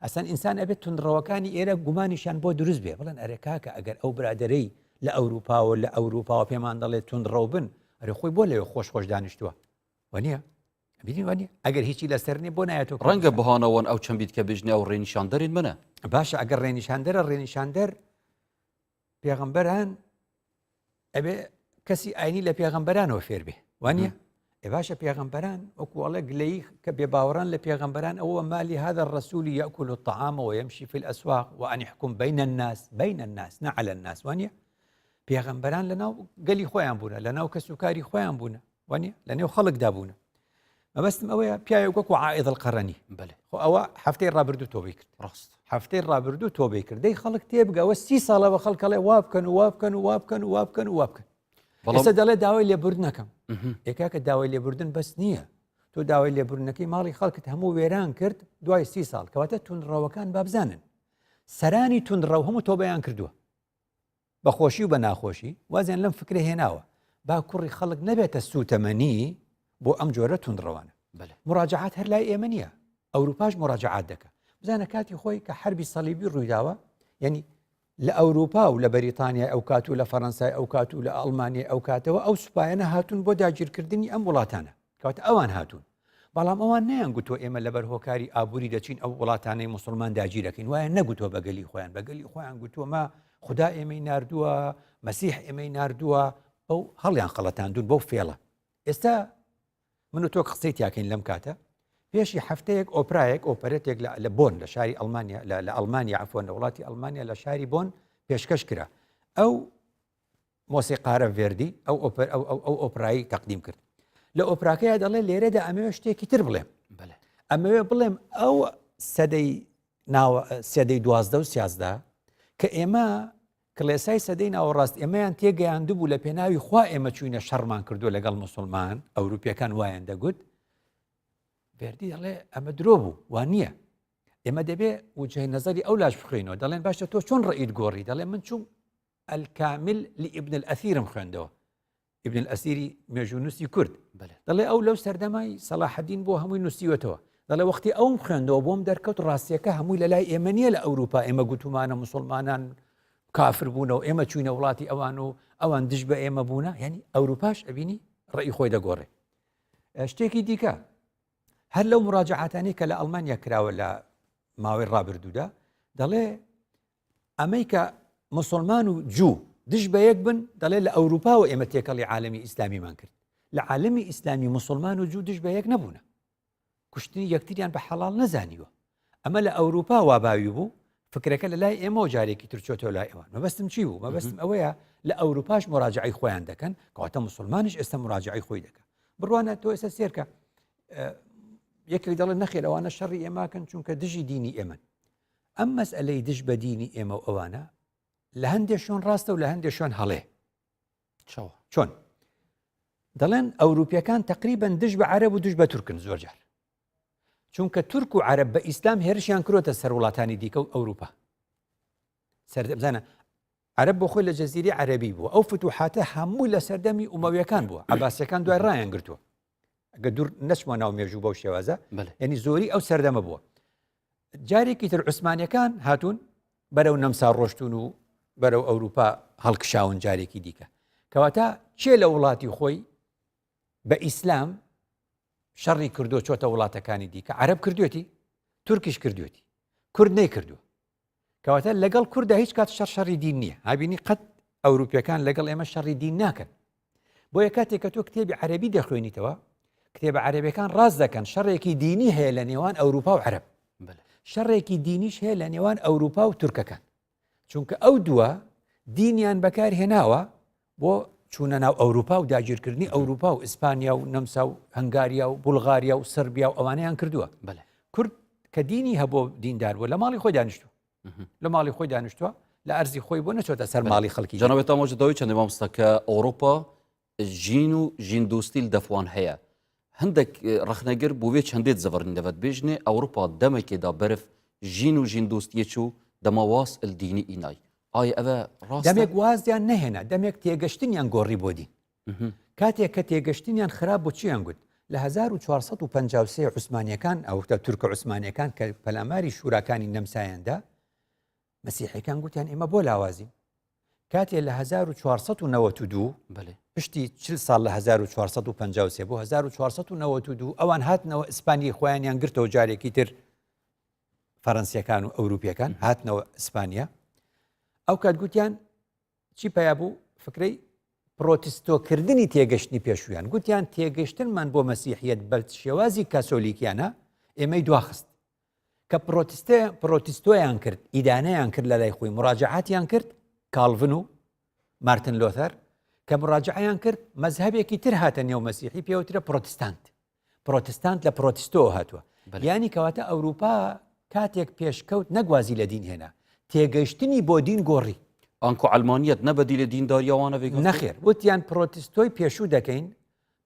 ئەسان ئینسان ئەبێت تونندڕەوەکانی ئێرە گومانیشان بۆ دروست بێ بڵێن ئەرێ کاکە ئەگەر ئەو برادەرەی لە ئەوروپاوە پێمان دەڵێت تونندڕەو بن ئەرێ خۆی بۆ لەوێ خۆش دانیشتووە وانە بینی وانە ئەگەر هیچی لەسەر نیە بۆ نایەتەوە ڕەنگە بەهانەوەن ئەو چەند بیت کە بژنێ ئەو ڕێنیشاندەرین منە باشە ئەگەر ڕێنیشاندەر پێغەمبەران ئەبێ کەسی ئاینی لە پێغەمبەرانەوە فێر بێ وانە باشە پێغەمبەران وەکوڵە گلەی کە بێباوەڕان لە پێغەمبەران ئەوە مالی هذا الرسول يأكل الطعام ويمشي في الأسواق وأن يحكم بين الناس نه على الناس وانە پێغەمبەران لەناو گەلی خۆیان بوونە لەناو کەسوکاری خۆیان بوونە وانە لەنێو خەڵکدا بوونە مەبەستم ئەوەیە پیاوێک وەکو عائیض القەرەنی خۆ ئەوە هەفتەی ڕابردوو تۆبەی کرد ڕاست هەفتەی ڕابردوو تۆبەی کرد دەی خەڵک تێبگەوە 30 ساڵەوە خەڵکەڵێ وا بکەن ئێستا دەڵێ داوای لێبورد نەکەم ئێکاکە داوای لێبوردن بەس نییە تۆ داوای لێبوردنەکەی ماڵی خەڵکت هەموو وێران کرد دوای 30 ساڵ کەواتە تونندڕەوەکان بابزانن سەرانی تونندڕەو هەموو تۆبەیان کردووە بەخۆشی و بە ناخۆشی وازیان لەم فکرە هێناوە با کوڕی خەڵک نەبێتە سوتەمەنی بۆ ئەم جۆرە تونندڕەوانە مراجعات هەر لای ئێمە نییە ئەوروپاش مراجعات دەکە بزانە کاتی خۆی کە حربی سەلیبی ڕوویداوە یعنی لە ئەوروپا و لە بەریتانیا ئەو کات و لە فەڕەنسای ئەو کات و لە ئەڵمانیا ئەو کاتەوە ئەو سوپایانە هاتوون بۆ داگیرکردنی ئەم وڵاتانە کەواتە ئەوان هاتوون بەڵام ئەوان نەیانگوتۆ ئێمە لەبەر هۆکاری ئابووری دەچین ئەو وڵاتانەی مسلمان داگیرەکەین وایە نەگوتۆ بەگەلی خۆیان بەگەلی خۆیان گوتووە خدا ئێمەی ناردووە مەسیح ئێمەی ناردووە ئەو هەڵیان خەڵەتاندون بەو فێڵە ئێستا من و تۆ قسەی تاکەین لەم کاتە پێشی هەفتەیەک ئۆپرایەک ئۆپەرێتێک لە بۆن لە شاری ئەڵمانیا لە ئەڵمانیا عفۆن لە وڵاتی ئەڵمانیا لە شاری بۆن پێشکەش کرا ئەو مۆسیقارە ڤێردی ئەو ئۆپرایی تەقدیم کرد لە ئۆپراکەیە دەڵێ لێرەدا ئەمەوێ شتێکی تر بڵێم ئەمەوێ بڵێم ئەو سەدەی 12 و 13 کە ئێمە کڵێسای سەدەی ناوەڕاست ئێمەیان تێگەیاندوو بوو لە پێناوی خوا ئێمە چوینە شەڕمان کردو لەگەڵ مسلمان ئەوروپیەکان وایان دەگوت ڤێردی دەڵێ ئەمە درۆ بوو وان نییە ئێمە دەبێ وجهی نەزەری ئەو لاش بخوێنەوە دەڵێن باشە تۆ چۆن ڕئیت گۆڕی دەڵێ من چوم الکامل لابن الأثيرم خوێندەوە ابن الأثيری مێژوونووسی کورد دەڵێ ئەو لەو سەردەمای سەلاح الدین بۆ هەمووی نووسیوەتەوە دەڵێ وەختی ئەوم خوێندەوە بۆم دەرکەوت ڕاستیەکە هەمووی لە لای ئێمە نییە لە ئەوروپا ئێمە گوتومانە مسلمانان کافر بوونەوە ئێمە چوینە وڵاتی ئەوان و ئەوان دش بە ئێمە بوونە یعنی ئەوروپاش ئەبینی ڕێی خۆی دەگۆڕێ شتێکی دیکە هەر لەو مراجعاتانی کە لە ئەڵمانیا کراوە لە ماوەی ڕابردوودا دەڵێ ئەمەی کە مسلمان و جوو دش بە یەک بن دەڵێ لە ئەوروپا و ئێمە تێکەڵی عالەمی ئیسلامیمان کرد لە عالەمی ئیسلامی مسلمان و جوو دش بە یەک نەبوونە کوشتنی یەکتریان بە حەڵال نەزانیوە ئەمە لە ئەوروپا واباوی بوو فکرەکە لە لای ئێمە و جارێکی ترچۆتەوە لای ئەوان مەبەستم چی بوو مەبەستم ئەوەیە لە ئەوروپاش مراجعی خۆیان دەکەن کەواتە مسلمانیش ئێستا مراجعی خۆی دەکە بڕوانە تۆ ئێستا سێرکە یەکێک دەڵێ نەخێر ئەوانە شەڕی ئێماکەن چونکە دژی دینی ئێمن ئەم مەسئلەی دش بە دینی ئێمە و ئەوانە لە هەندێک شوێن ڕاستە و لە هەندێک شوێن هەڵێ چۆن دەڵێن ئەوروپیەکان تقریبا دش بە عەرەب و دش بە تورکن زۆر جار چونکە تورک و عەرەب بە ئیسلام هێرشیان کرۆتە سەر وڵاتانی دیکە و ئەوروپا سەردەمزانە عەرەب بۆ خۆی لە جەزیرەی عەرەبی بووە ئەو فتوحاتە هەمووی لە سەردەمی ئومەویەکان بووە عەباسیەکان دوای ڕایان گرتووە ئەگە دوور نەچمە ناو مێژوو بەو شێوازە یعنی زۆری ئەو سەردەمە بووە جارێکی تر عوسمانیەکان هاتوون بەرەو نەمسا ڕۆشتون و بەرەو ئەوروپا هەڵکشاون جارێکی دیکە کەواتە چێ لە وڵاتی خۆی بە ئیسلام شەڕی کردو چۆتە وڵاتەکانی دیکە عەرەب کردوێتی تورکیش کردوێتی کورد نەیکردووە کەواتە لەگەڵ کووردا هیچ کات شەڕی دین نییە هابینی قەت ئەوروپیەکان لەگەڵ ئێمە شەڕی دین ناکەن بۆیە کاتێک کە تۆ کتێبی عەرەبی دەخوێنیتەوە کتێبە عەرەبیەکان ڕاست دەکەن شەڕێکی دینی هەیە لە نێوان ئەوروپا و عەرەب شەڕێکی دینیش هەیە لە نێوان ئەوروپا و تورکەکان چونکە ئەو دووە دینیان بەکار هێناوە بۆ چوونە ناو ئەوروپا و داگیرکردنی ئەوروپا و ئیسپانیا و نەمسا و هەنگاریا و بولغاریا و سربیا و ئەوانەیان کردووە کورد کە دینی هەبوو دیندار بوو لە ماڵی خۆی دانیشتووە لە ماڵی خۆی دانیشتووە لە ئەرزی خۆی بۆ نەچۆتە سەر ماڵی خەڵکی جەنابێت ئاماژەداوی چەندێ مامۆستاکە ئەوروپا ژین و ژین دۆستی دەفوان هەیە هەندێک ڕەخنەگر بۆوێ چەندێت زەڤڕین دەبێت بێژنێ ئەوروپا دەمێکێدا بەرف ژین و ژین دۆستیە چوو دەمەواز الدینی ئینای ئایا ئەوە ڕاستە دەمێک وازیان نەهێنا دەمێک تێگەشتنیان گۆڕی بۆ دین کاتێک کە تێگەشتنیان خراپ بۆ چیان گوت لە 1453 عوسمانیەکان ئەوتە تورکە عوسمانیەکان کە پەلاماری شوراکانی نەمسایاندا مەسیحیەکان گوتیان ئێمە بۆ لاوازین کاتێک لە 1492 پشتی 40 ساڵ لە 1453 بۆ 1492 ئەوان هاتنەوە ئیسپانی خۆیانیان گرتەوە جارێکی تر فەڕەنسیەکان و ئەوروپیەکان هاتنەوە ئیسپانیا ئەو کات گوتیان چی پیا بوو فکرەی پرۆتستۆکردنی تێگەشتنی پێشویان گوتیان تێگەشتنمان بۆ مەسیحیەت بە شێوازی کاسۆلیکیانە ئێمەی دواخست کە پرۆتستۆیان کرد ئیدانەیان کرد لە لای خۆی مراجعاتیان کرد کالڤن و مارتن لۆتەر کە مراجعیان کرد مەزهەبێکی تر هاتە نێو مەسیحی پێوترە پرۆتستانت لە پرۆتستۆ هاتووە یانی کەواتە ئەوروپا کاتێک پێشکەوت نەگوازی لە دین هێنا تێگەشتنی بۆ دین گۆڕی ئەنکۆ ئەلمانیەت نەبەدی لە دینداریەوانە بێت نەخێر وتیان پرۆتستۆی پێشوو دەکەین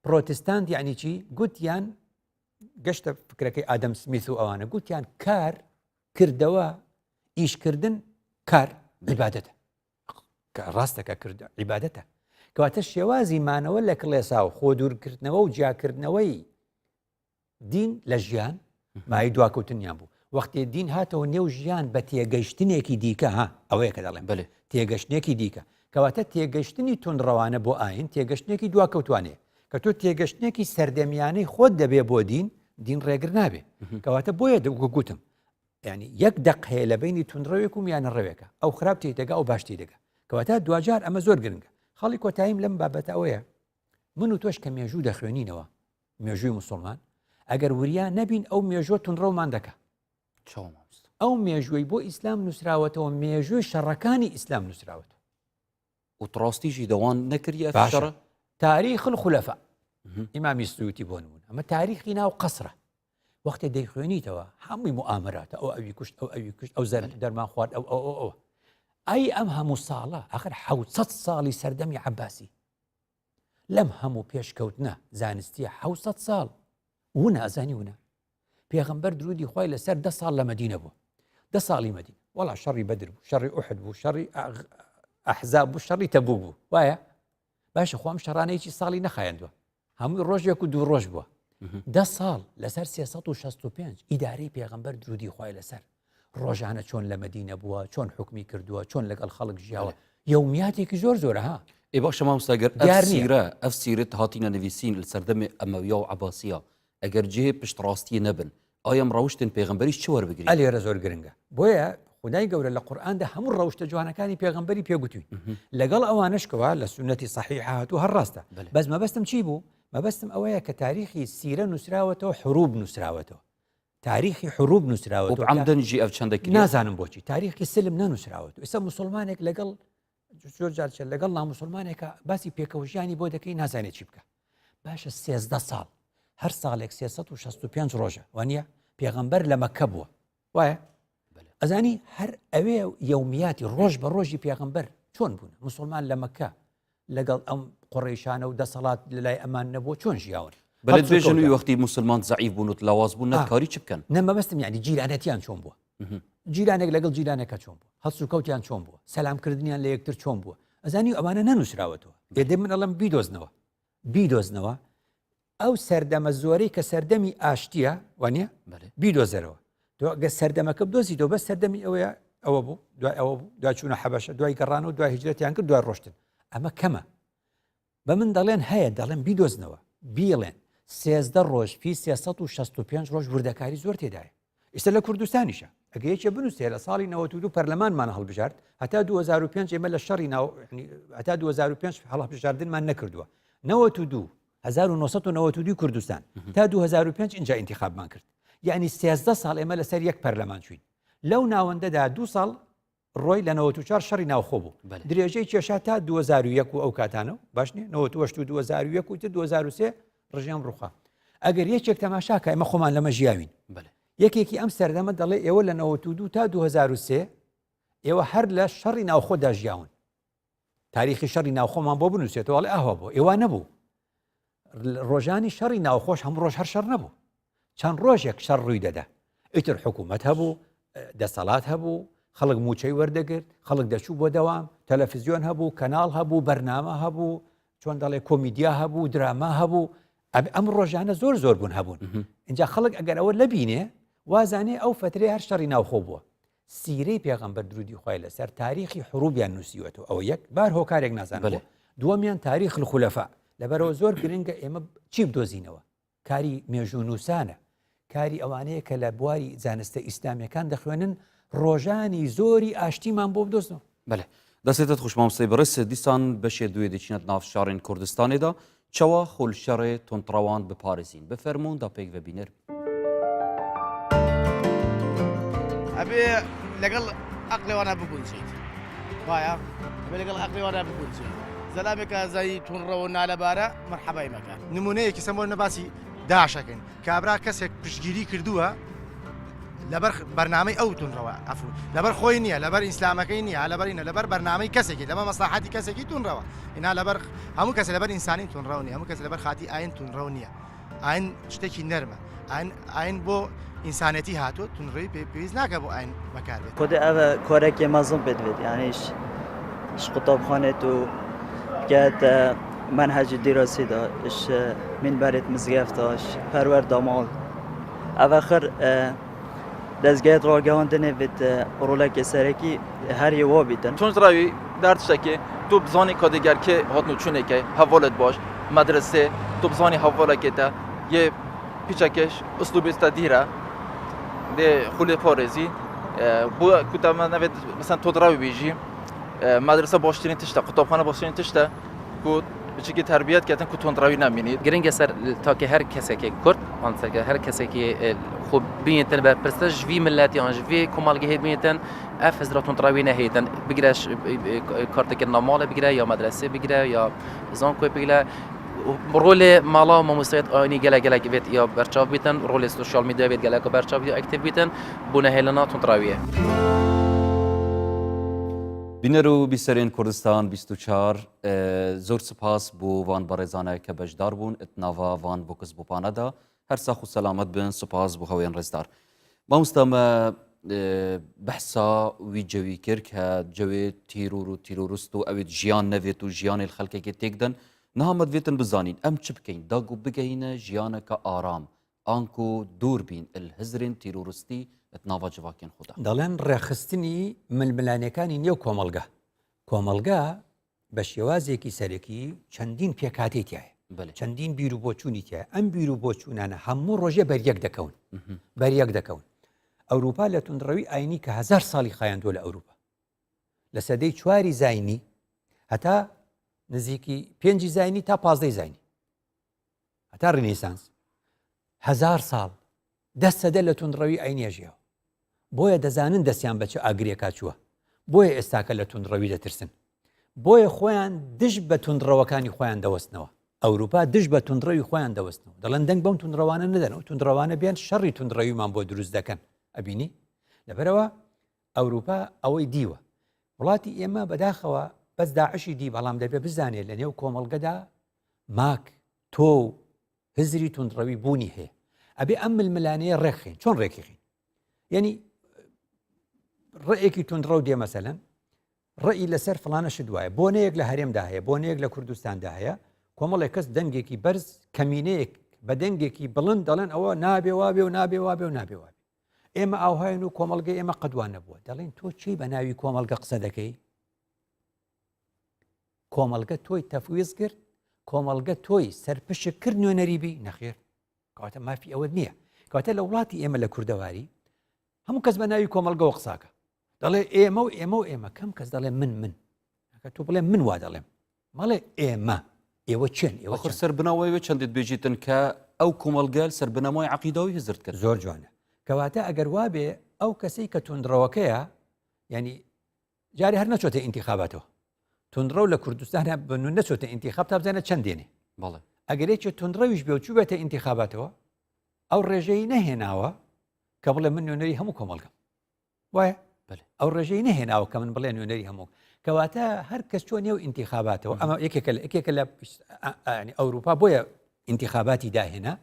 پرۆتستانت یعنی چی گوتیان گەشتە فکرەکەی ئادەم سمیث و ئەوانە گوتیان کار کردەوە ئیشکردن کار عیبادەتە کە ڕاستەکە کرد عیبادەتە کەواتە شێوازی مانەوە لە کڵێسا و خۆ دوورکردنەوە و جیاکردنەوەی دین لە ژیان مای دواکەوتنیان بوو وەختێ دین هاتەوە نێو ژیان بە تێگەیشتنێکی دیکە ها ئەوەیە کە دەڵێن بەێ تێگەشتێکی دیکە کەواتە تێگەشتنی تونڕەوانە بۆ ئاین تێگەشتێکی دواکەوتوانێ کە تۆ تێگەشتێکی سەردەمیانەی خۆت دەبێ بۆ دین ڕێگر نابێ کەواتە بۆیە گوتم ینی یەک دەق هەیە لە بینی تونڕەوێک و میانە ڕەوێکە ئەو خراپ تێدەگا و باشتی دەگە کەواتە دوجار ئەمە زۆر گرنگە خاڵی کۆتاییم لەم بابەتە ئەوەیە من و تۆش کە مێژوو دەخوێنینەوە مێژووی مسلمان ئەگەر وریان نەبین ئەو مێژوە تونڕەومان دەکە ئەو مێژووی بۆ ئیسلام نووسراوەتەوە مێژووی شەڕەکانی ئیسلام نووسراوەتەوە و ڕاستیژی دەوان نەکردی باشە تاریخ الخلفاء ئیمامی سووتی بۆ نمونە ئەمە تاریخی ناو قەسرە وەختێ دەیخوێنیتەوە هەمووی موئامراتە ئەو ئەوی کوشت ئەو ئەوی کوشت ئەو زەر دەرمان خوارد ئەو ئەی ئەم هەموو ساڵە ئاخر 700 ساڵی سەردەمی عەباسی لەم هەموو پێشکەوتنە زانستیە 700 ساڵ ونە ئەزانی ونە پێغەمبەر درودی خوای لەسەر 10 ساڵ لە مەدینە بوو 10 ساڵی مەدینە وەڵا شەڕی بەدر بوو شەڕی ئوحد بوو شەڕی ئەحزاب بوو شەڕی تەبوک بوو وایە باشە خۆم شەڕانەیەکی ساڵی نەخایەندووە هەمووی ڕۆژێک و دوو ڕۆژ بووە 10 ساڵ لەسەر 365 ئیدارەی پێغەمبەر درودی خوای لەسەر ڕۆژانە چۆن لە مەدینە بووە چۆن حکمی کردووە چۆن لەگەڵ خەڵک ژیاوە یومیاتێکی زۆر زۆرە ها ئێ باشە مامۆستاگەر ئەف سیرت هاتینە نوویسین لە سەردەمی ئەمەویە و عەباسیە ئەگەر جێ پشت ڕاستی نەبن ئایم ڕەوشتن پێغەمبەریش چ وەربگرین ئەلێرە زۆر گرنگە بۆیە خدای گەورە لە قورئاندا هەموو ڕەوشتە جوانەکانی پێغەمبەری پێگوتوین لەگەڵ ئەوانشکەوە لە سنەتی صحیح هاتوو هەر ڕاستە بەس مەبەستم چی بوو مەبەستم ئەوەیە کە تاریخی سیرە نووسراوەتەوە حروب نووسراوەتەوە تاریخی حروب نووسراوەتەوە عەمدەنجی ئەو چەندێکی نازانم بۆچی تاریخی سلم نەنووسراوەتەوە ئێستا موسڵمانێک لەگەڵ زۆر جار لەگەڵ ناموسڵمانێکە باسی پێکەوژیانی بۆ دەکەی نازانێت چی بکە باشە 13 ساڵ هەر ساڵێک 365 ڕۆژە وانە پێغەمبەر لە مەکە بووە وایە ئەزانی هەر ئەوێ یومیاتی ڕۆژ بە ڕۆژی پێغەمبەر چۆن بوون مسلمان لە مەکە لەگەڵ ئەم قڕیشانە و دەسەڵات لە لای ئەمان نەبووە چۆن ژیاون بەڵێت بێژنوی وەختی مسلمان زەعیف بوون و لاواز بوون نەکاری چ بکەن نەمەبەستم یعنی جیرانەتیان چۆن بووە جیرانێک لەگەڵ جیرانەکە چۆن بووە هەڵسو کەوتیان چۆن بووە سەلامکردنیان لە یەکتر چۆن بووە ئەزانی ئەوانە نەنووسراوەتەوە ئێدە من ئەڵم بیدۆزنەوە ئەو سەردەمە زۆرەی کە سەردەمی ئاشتیە وانە بیدۆزەرەوە گە سەردەمەکە بدۆزی دۆ بەس سەردەمی ئەوەیە ئەوە بوو دوای ئەوە بوو دوای چوونە حەبەشە دوای گەڕان و دوای هیجرەتیان کرد دوای ڕۆشتن ئەمە کەمە بە من دەڵێن هەیە دەڵێن بیدۆزنەوە بیڵێن 13 ڕۆژ پی 365 ڕۆژ وردەکاری زۆر تێدایە ئێستا لە کوردستانیشە ئەگە یەکێ بنووسێ لە ساڵی 92 پەرلەمانمان هەڵبژارد هەتا 2005 ئێمە لە شەڕی هەتا 2005 هەڵبژاردنمان نەکردووە 92 1992 کوردستان تا 2005 اینجا انتخابمان کرد یعنی 13 ساڵ ئێمە لەسەر یەک پەرلەمان چوین لەو ناوەندەدا 2 ساڵ ڕۆی لە 94 شەڕی ناوخۆ بوو درێژەی کێشا تا 2001 و ئەو کاتانە باش نیە 98 و 2001 و 2003 ڕژیان ڕوخا ئەگەر یەکێک تەماشاکە ئێمە خۆمان لەمە ژیاوین یەکێکی ئەم سەردەمە دەڵێ ئێوە لە 92 تا 2003 ئێوە هەر لە شەڕی ناوخۆدا ژیاون تاریخی شەڕی ناوخۆمان بۆ بنووسێتەوە وڵێ ئاوا بوو ئێوە نەبوو ڕۆژانی شەڕی ناوخۆش هەموو ڕۆژ هەر شەڕ نەبوو چەند ڕۆژێک شەڕ ڕووی دەدا ئیتر حکوومەت هەبوو دەسەڵات هەبوو خەڵک موچەی وەردەگرت خەڵک دەچوو بۆ دەوام تەلەڤیزیۆن هەبوو کەناڵ هەبوو بەرنامە هەبوو چۆن دەڵێ کۆمیدیا هەبوو دراما هەبوو ئەم ڕۆژانە زۆر بوون هەبوون اینجا خەڵک ئەگەر ئەوە لەبینێ وازانێ ئەو فترێ هەر شەڕی ناوخۆ بووە سیرەی پێغەمبەر درودی خوای لەسەر تاریخی حروبیان نووسیوەتەوە ئەوە یەک بار هۆکارێک نازانێت دووەمیان تاریخ الخولەفا لەبەرەوە زۆر گرنگە ئێمە چی بدۆزینەوە کاری مێژوو نووسانە کاری ئەوانەیە کە لە بواری زانستە ئیسلامیەکان دەخوێنن ڕۆژانی زۆری ئاشتیمان بۆ بدۆزنەوە بەێ دەستێتت خوشمامۆستای بەڕێز دیسان بەشێ دوێ دەچینەت ناو شارên کوردستانێدا چەوە خولشەڕێ تۆنتڕەوان بپارێزین بفەرمونون دا پێک بەبینەر ئەبێ لەگەڵ عەقڵێوانە بگونجیت وایە ئەبێ لەگەڵ عەقڵێوانە بگونجیت زەلامێکە زای تونڕەوە نالەبارە مەرحەبای مەکە نمونەیەکی سەمۆ نەباسی داعشەکەین کابرا کەسێک پشتگیری کردووە لەبەر بەرنامەی ئەو تونڕەوە ئەفرو لەبەر خۆی نییە لەبەر ئیسلامەکەی نییە لەبەرینە لەبەر بەرنامەی کەسێکی لەمە مەسلحەتی کەسێکی تونڕەوە اینا لەبەر هەموو کەس لەبەر ئینسانی تونڕەو نیە هەموو کەس لەبەر خاتی ئاین تونڕەو نییە ئاین شتێکی نەرمە ئاین بۆ ئینسانەتی هاتووە تونڕەوی پێویست ناکە بۆ ئاین بەکاربێت خۆدە ئەوە کۆرەێکی مەزم بێت یانیش اش قطابخانه تو كات منهج الدراسي دا اش من بريت مزگفتاش پرور دامال اواخر دزگاه راگهاندنه بید رولک سرکی هر یه وابیدن تونتراوی در تشتکی تو بزانی کادیگر که هاتنو چونه که حوالت باش مدرسه تو بزانی حواله که تا یه پیچکش اسلوبی است دیره ده خلی پارزی بو کتا من نبید مثلا تونتراوی بیجی مدرسه باشترین تشته کتابخانه باشترین تشته کو بچگی تربیت کردن کو تونتراوی نمینید گرنگ سر تا که هر کسی که کرد آن که هر کسی که خوب بینتن بر پرستش وی ملتی آنج وی کمالگی هید بینتن اف هزار تونتراوی نهیتن بگیرش کارت که نمال بگیره یا مدرسه بگیره یا زان کوی بگیره رول مالا ممسیت آینی گله بیت یا برچاو بیتن رول سوشال میدیا بیت گله که برچاو یا اکتیو بیتن بونه هلنا تونتراویه بینرو بیسرین کردستان 24 زور سپاس بو وان برزانه که بجدار بون اتناوا وان بوکس بو پاندا هر ساخو سلامت بن سپاس بو خوین رزدار ما مستم بحثا وی جوی کرک ها جوی تیرورستو اوید جیان نویتو جیان الخلقه که تیکدن نهامد ویتن بزانین ام چه بکین داگو بگین جیان که آرام آنکو دور بین الهزرین تیرورستی اتناوا جواکین خدا دەڵێن ڕێخستنی ململانەکانی نێو کۆمەلگا بە شێوازێکی سەرەکی چەندین پێکاتێک تایە چەندین بیر و بۆچوونی تایە ئەم بیر و بۆچوونانە هەموو ڕۆژێ بەریەک دەکەون ئەوروپا لە توندڕەوی ئاینی کە 1000 ساڵی خایاندووە لە ئەوروپا لە سەدەی 4 زاینی هەتا نزیکی 5 زاینی تا 15 زاینی هەتا ڕنێسانس 1000 ساڵ دەست سەدە لە توندڕەوی ئاینیە ژیاوە بۆیە دەزانن دەستیان بە چه ئاگرێکا چووە بۆیە ئێستاکە لە توندڕەوی دەترسن بۆیە خۆیان دژ بە توندڕەوەکانی خۆیان دەوەستنەوە ئەوروپا دژ بە توندڕەوی خۆیان دەوەستنەوە دەڵێن دەنگ بەم توندڕەوانە نەدەن و توندڕەوانە بیان شەڕی توندڕەویمان بۆ دروست دەکەن ئەبینی لەبەرەوە ئەوروپا ئەوەی دیوە وڵاتی ئێمە بەداخەوە بەس داعشی دی بەڵام دەبێ بزانێت لە نێو کۆمەڵگەدا ماک تۆ هزری توندڕەوی بوونی هەیە ئەبێ ئەم ململانەیە ڕێکخین چۆن ڕێکیخین یعنی ڕێیەکی توندڕە و دێ مەسەلەن ڕێی لەسەر فڵانەشت وایە بۆ نەیەک لە هەرێمدا هەیە بۆ نەیەک لە کوردستاندا هەیە کۆمەڵێک کەس دەنگێکی بەرز کەمینەیەک بە دەنگێکی بڵند دەڵێن ئەوە نابێ وابێ و نابێ وابێ و نابێ وابێ ئێمە ئاوهاین و کۆمەڵگە ئێمە قەدوان نەبووە دەڵێن تۆ چی بە ناوی کۆمەڵگە قسە دەکەی کۆمەڵگە تۆی تەفویز کرد کۆمەڵگە تۆی سەرپشت کرد نوێنەریبی نەخێر کەواتە مافی ئەوە نییە کەواتە لە وڵاتی ئێمە لە کوردەواری هەموو کەس بە ناوی کۆمەڵگەوە قساکە دەڵێ ئێمە و ئێمە و ئێمە کەم کەس دەڵێ من تۆ بڵێ من وا دەڵێم مەڵێ ئێمە ئێوە چێن ئێوە خۆ سەر بنەوەی چەندێت بێژیتن کە ئەو کۆمەڵگەل سەر بنەمای عەقیدەوەی هزرد کرد زۆر جوانە کەواتە ئەگەر وابێ ئەو کەسەی کە توندڕەوەکەیە ینی جارێ هەر نەچۆتە ئینتیخاباتەوە توندڕە و لە کوردستانە بنو نەچۆتە ئینتیخاب تا بزانە چەند دێنێ بەڵێ ئەگەرێکی توندڕەویش بێ و چوو بێتە ئینتیخاباتەوە ئەو ڕێژەی نەهێناوە کە بڵێ من نوێنەری هەموو کۆمەڵگەم وایە ئەو ڕێژەی نەهێناوە کە من بڵێ نوێنەری هەموو کەواتە هەر کەس چۆ نێو ئینتیخاباتەوە ئەمە یەکێکە لە ئەوروپا بۆیە ئینتیخاباتی داهێنا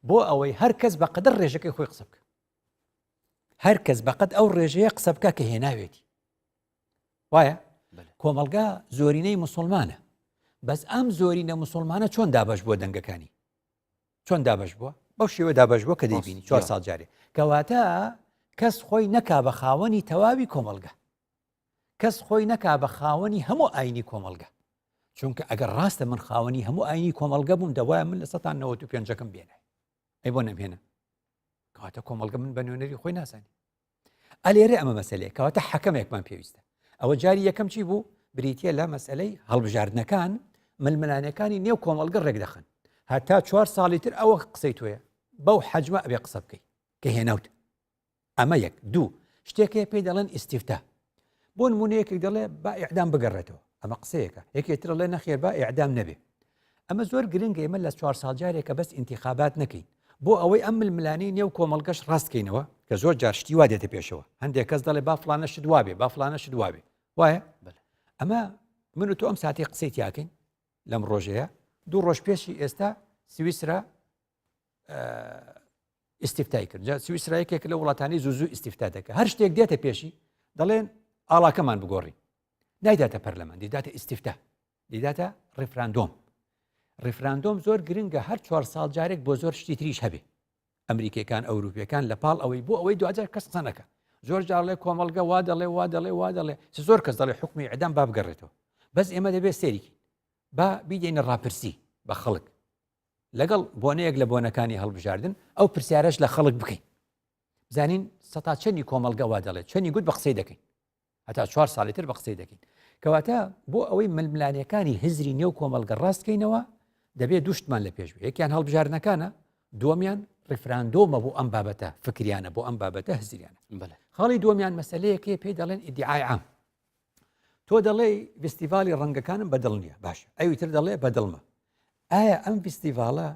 بۆ ئەوەی هەر کەس بەقەدر ڕێژەکەی خۆی قسە بکە هەر کەس بەقەد ئەو ڕێژەیە قسە بکە کە هێناوێتی وایە کۆمەڵگا زۆرینەی موسڵمانە بەس ئەم زۆرینە موسڵمانە چۆن دابەش بووە دەنگەکانی چۆن دابەش بووە بەو شێوە دابەش بووە کە دەیبینی 4 ساڵ جارێ کەواتە کەس خۆی نەکا بە خاوەنی تەواوی کۆمەڵگە کەس خۆی نەکا بە خاوەنی هەموو ئاینی کۆمەڵگە چونکە ئەگەر ڕاستە من خاوەنی هەموو ئاینی کۆمەڵگە بووم دەوایە من لە 95ەکەم بێنای ئەی بۆ نەمهێنە کەواتە کۆمەڵگە من بە نوێنەری خۆی ناسانی ئەلێرە ئەمە مەسەلەیە کەواتە حەکەمێکمان پێویستە ئەوە جاری یەکەم چی بوو بریتە لە مەسئلەی هەڵبژاردنەکان ململانەکانی نێو کۆمەڵگە ڕێک دەخن هەتا 4 ساڵی تر ئەوە قسەی تۆیە بەو حەجمە ئەبێ قسە بکەی کە هێناوت ئەمە یەک دوو شتێکەیە پێی دەڵێن ئیستیفتا بۆ نمونەیەکێک دەڵێ با ئیعدام بگەڕێتەوە ئەمە قسەیەکە یەکێتر لێ نەخێر با ئیعدام نەبێ ئەمە زۆر گرنگە ئێمە لە 4 ساڵ جارێکە بەس ئینتیخابات نەکەین بۆ ئەوەی ئەم ململانەی نێو کۆمەڵگەش ڕاستکەینەوە کە زۆر جار شتی وا دێتە پێشەوە هەندێک کەس دەڵێ با فڵانە شت وابێ با فڵانە شت وابێ وایە ئەمە من و تۆ ئەم ساتی قسەی تیاکەین لەم ڕۆژەیە 2 ڕۆژ پێشی ئێستا سویسرا ئیستیفتای کرد سویسرا یەکێک لە وڵاتانی زوو ئیستیفتا دەکە هەر شتێک دێتە پێشی دەڵێن ئاڵاکەمان بگۆڕین نایداتە پەرلەمان دیداتە ئیسیفتە دیداتە ڕێفراندۆم زۆر گرنگە هەر 4 ساڵ جارێک بۆ زۆر شتی تریش هەبێ ئەمریکەکان ئەوروپیەکان لە پاڵ ئەوەی بۆ ئەوەی دوجار کەس قسەنەکە زۆر جارڵێ کۆمەلگە وا دەڵێ زۆر کەس دەڵێ حکمی ئەدەم با بگەڕێتەوە بەس ئێمە دەبێت سێریکی با بیدەینە ڕاپرسی بە خەڵک لەگەڵ بۆنەیەک لە بۆنەکانی هەڵبژاردن ئەو پرسیارەش لە خەڵک بکەین زانین سەتا چەندی کۆمەلگە وا دەڵێت چەندی گوت بە قسەی دەکەین هەتا 4 ساڵی تر بە قسەی دەکەین کەواتە بۆ ئەوەی ململانیەکانی هزری نێو کۆمەلگە ڕاستکەینەوە دەبێت دوشتمان لە پێش یەکیان هەڵبژاردنەکانە دووەمیان ڕێفراندۆمە بۆ ئەم بابەتە فکریانە بۆ ئەم بابەتە هزریانە خاڵی دووەمیان مەسلەیەکێ پێی دەڵێن ئیدعای عام تۆ دەڵێ فستیڤالی ڕەنگەکانم بەدڵ نییە باشە ئەوی تر دەڵێ بەدڵمە ئایا ئەم فستیڤالە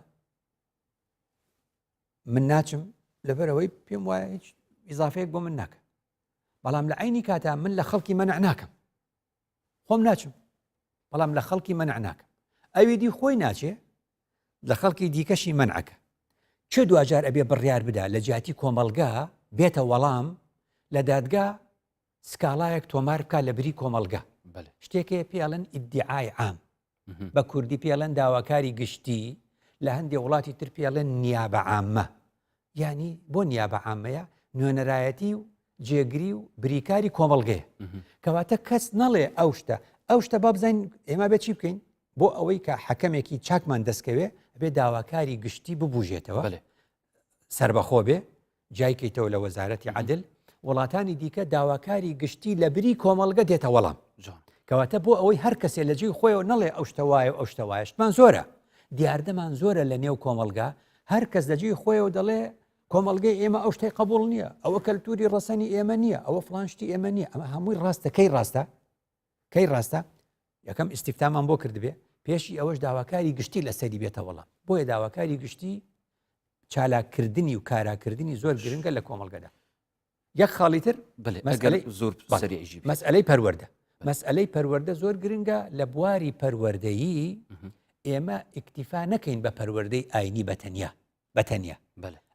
من ناچم لەبەرەوەی پێم وایە هیچ ئیزافەیەک بۆ من ناکە بەڵام لە عینی کاتا من لە خەڵکی مەنع ناکەم خۆم ناچم بەڵام لە خەڵکی مەنع ناکەم ئەوی دی خۆی ناچێ لە خەڵکی دیکەشی مەنعەکە چه دوجار ئەبێ بڕیار بدا لە جیاتی کۆمەلگا بێتە وەڵام لە دادگا سکاڵایەک تۆمار بکە لە بری کۆمەلگا شتێکێ پێڵەن ئیدعای عام بە کوردی پێڵەن داواکاری گشتی لە هەندێک وڵاتی تر پێڵێن نیابە عامە یعنی بۆ نیابە عامەیە نوێنەرایەتی و جێگری و بریکاری کۆمەلگەیە کەواتە کەس نەڵێ ئەو شتە با بزانین ئێمە بێ چی بکەین بۆ ئەوەی کە حەکەمێکی چاکمان دەستکەوێ بێ داواکاری گشتی ببوژێتەوە سربەخۆ بێ جایکەیتەوە لە وەزارەتی عەدل وڵاتانی دیکە داواکاری گشتی لە بری کۆمەلگە دێتە وەڵام کەواتە بۆ ئەوەی هەر کەسێ لە جێی خۆیەوە نەڵێ ئەو شتە وایە ئەو شتە وایە شتمان زۆرە دیاردەمان زۆرە لە نێو کۆمەلگا هەر کەس لە جێی خۆیەوە دەڵێ کۆمەلگەی ئێمە ئەو شتەی قبوڵ نییە ئەوە کەلتوری ڕەسەنی ئێمە نییە ئەوە فڵانشتی ئێمە نییە ئەمە هەمووی ڕاستە کەی ڕاستە یەکەم ئیسیفتامان بۆ کردبێ پێشی ئەوەش داواکاری گشتی لە سەری بێتە وەڵام بۆیە داواکاری گشتی چالاکردنی و کاراکردنی زۆر گرنگە لە کۆمەلگەدا یەک خاڵی تر زۆر مەسئلەی پەروەردە زۆر گرنگە لە بواری پەروەردەیی ئێمە ئیکتیفا نەکەین بە پەروەردەی ئاینی بەتەنیا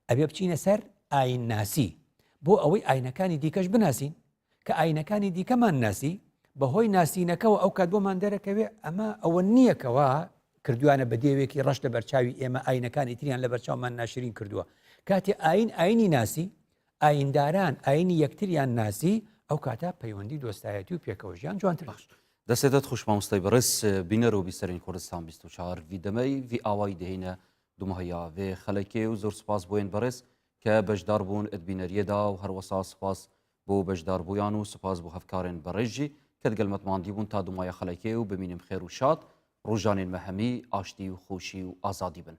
ئەبێ بچینە سەر ئاین ناسی بۆ ئەوەی ئاینەکانی دیکەش بناسین کە ئاینەکانی دیکەمان ناسی بەهۆی ناسینەکەەوە ئەو کات بۆمان دەرەکەوێ ئەمە ئەوە نییەکەوە کردوانە بە دێوێکی ڕەش لە بەرچاوی ئێمە ئاینەکانی تریان لە بەرچاومان ناشرین کردووە کاتی ئاینی ناسی ئاینداران ئاینی یەکتریان ناسی ئەو کاتە پەیوەندی دۆستایەتی و پێکەوەژیان جوانتر باش دەسێدەت خوش مامۆستای بەڕێز بینەرەوە بیسەرین کوردستان 24 ویدەمەی وی ئاوای دەهینە دومەهەیە وێ خەلەکێ و زۆر سپاس بۆین بەڕێز کە بەشدار بوون ئەدبینەریەدا و هەروەسا سپاس بۆ بەشداربوویان و سپاس بۆ هەفکارێن بەڕێژی کە دگەلمەتماندی بوون تا دومایە خەلەکێ و ببینیم خێر و شاد ڕۆژانێن مەهەمی ئاشتی و خۆشی و ئازادی بن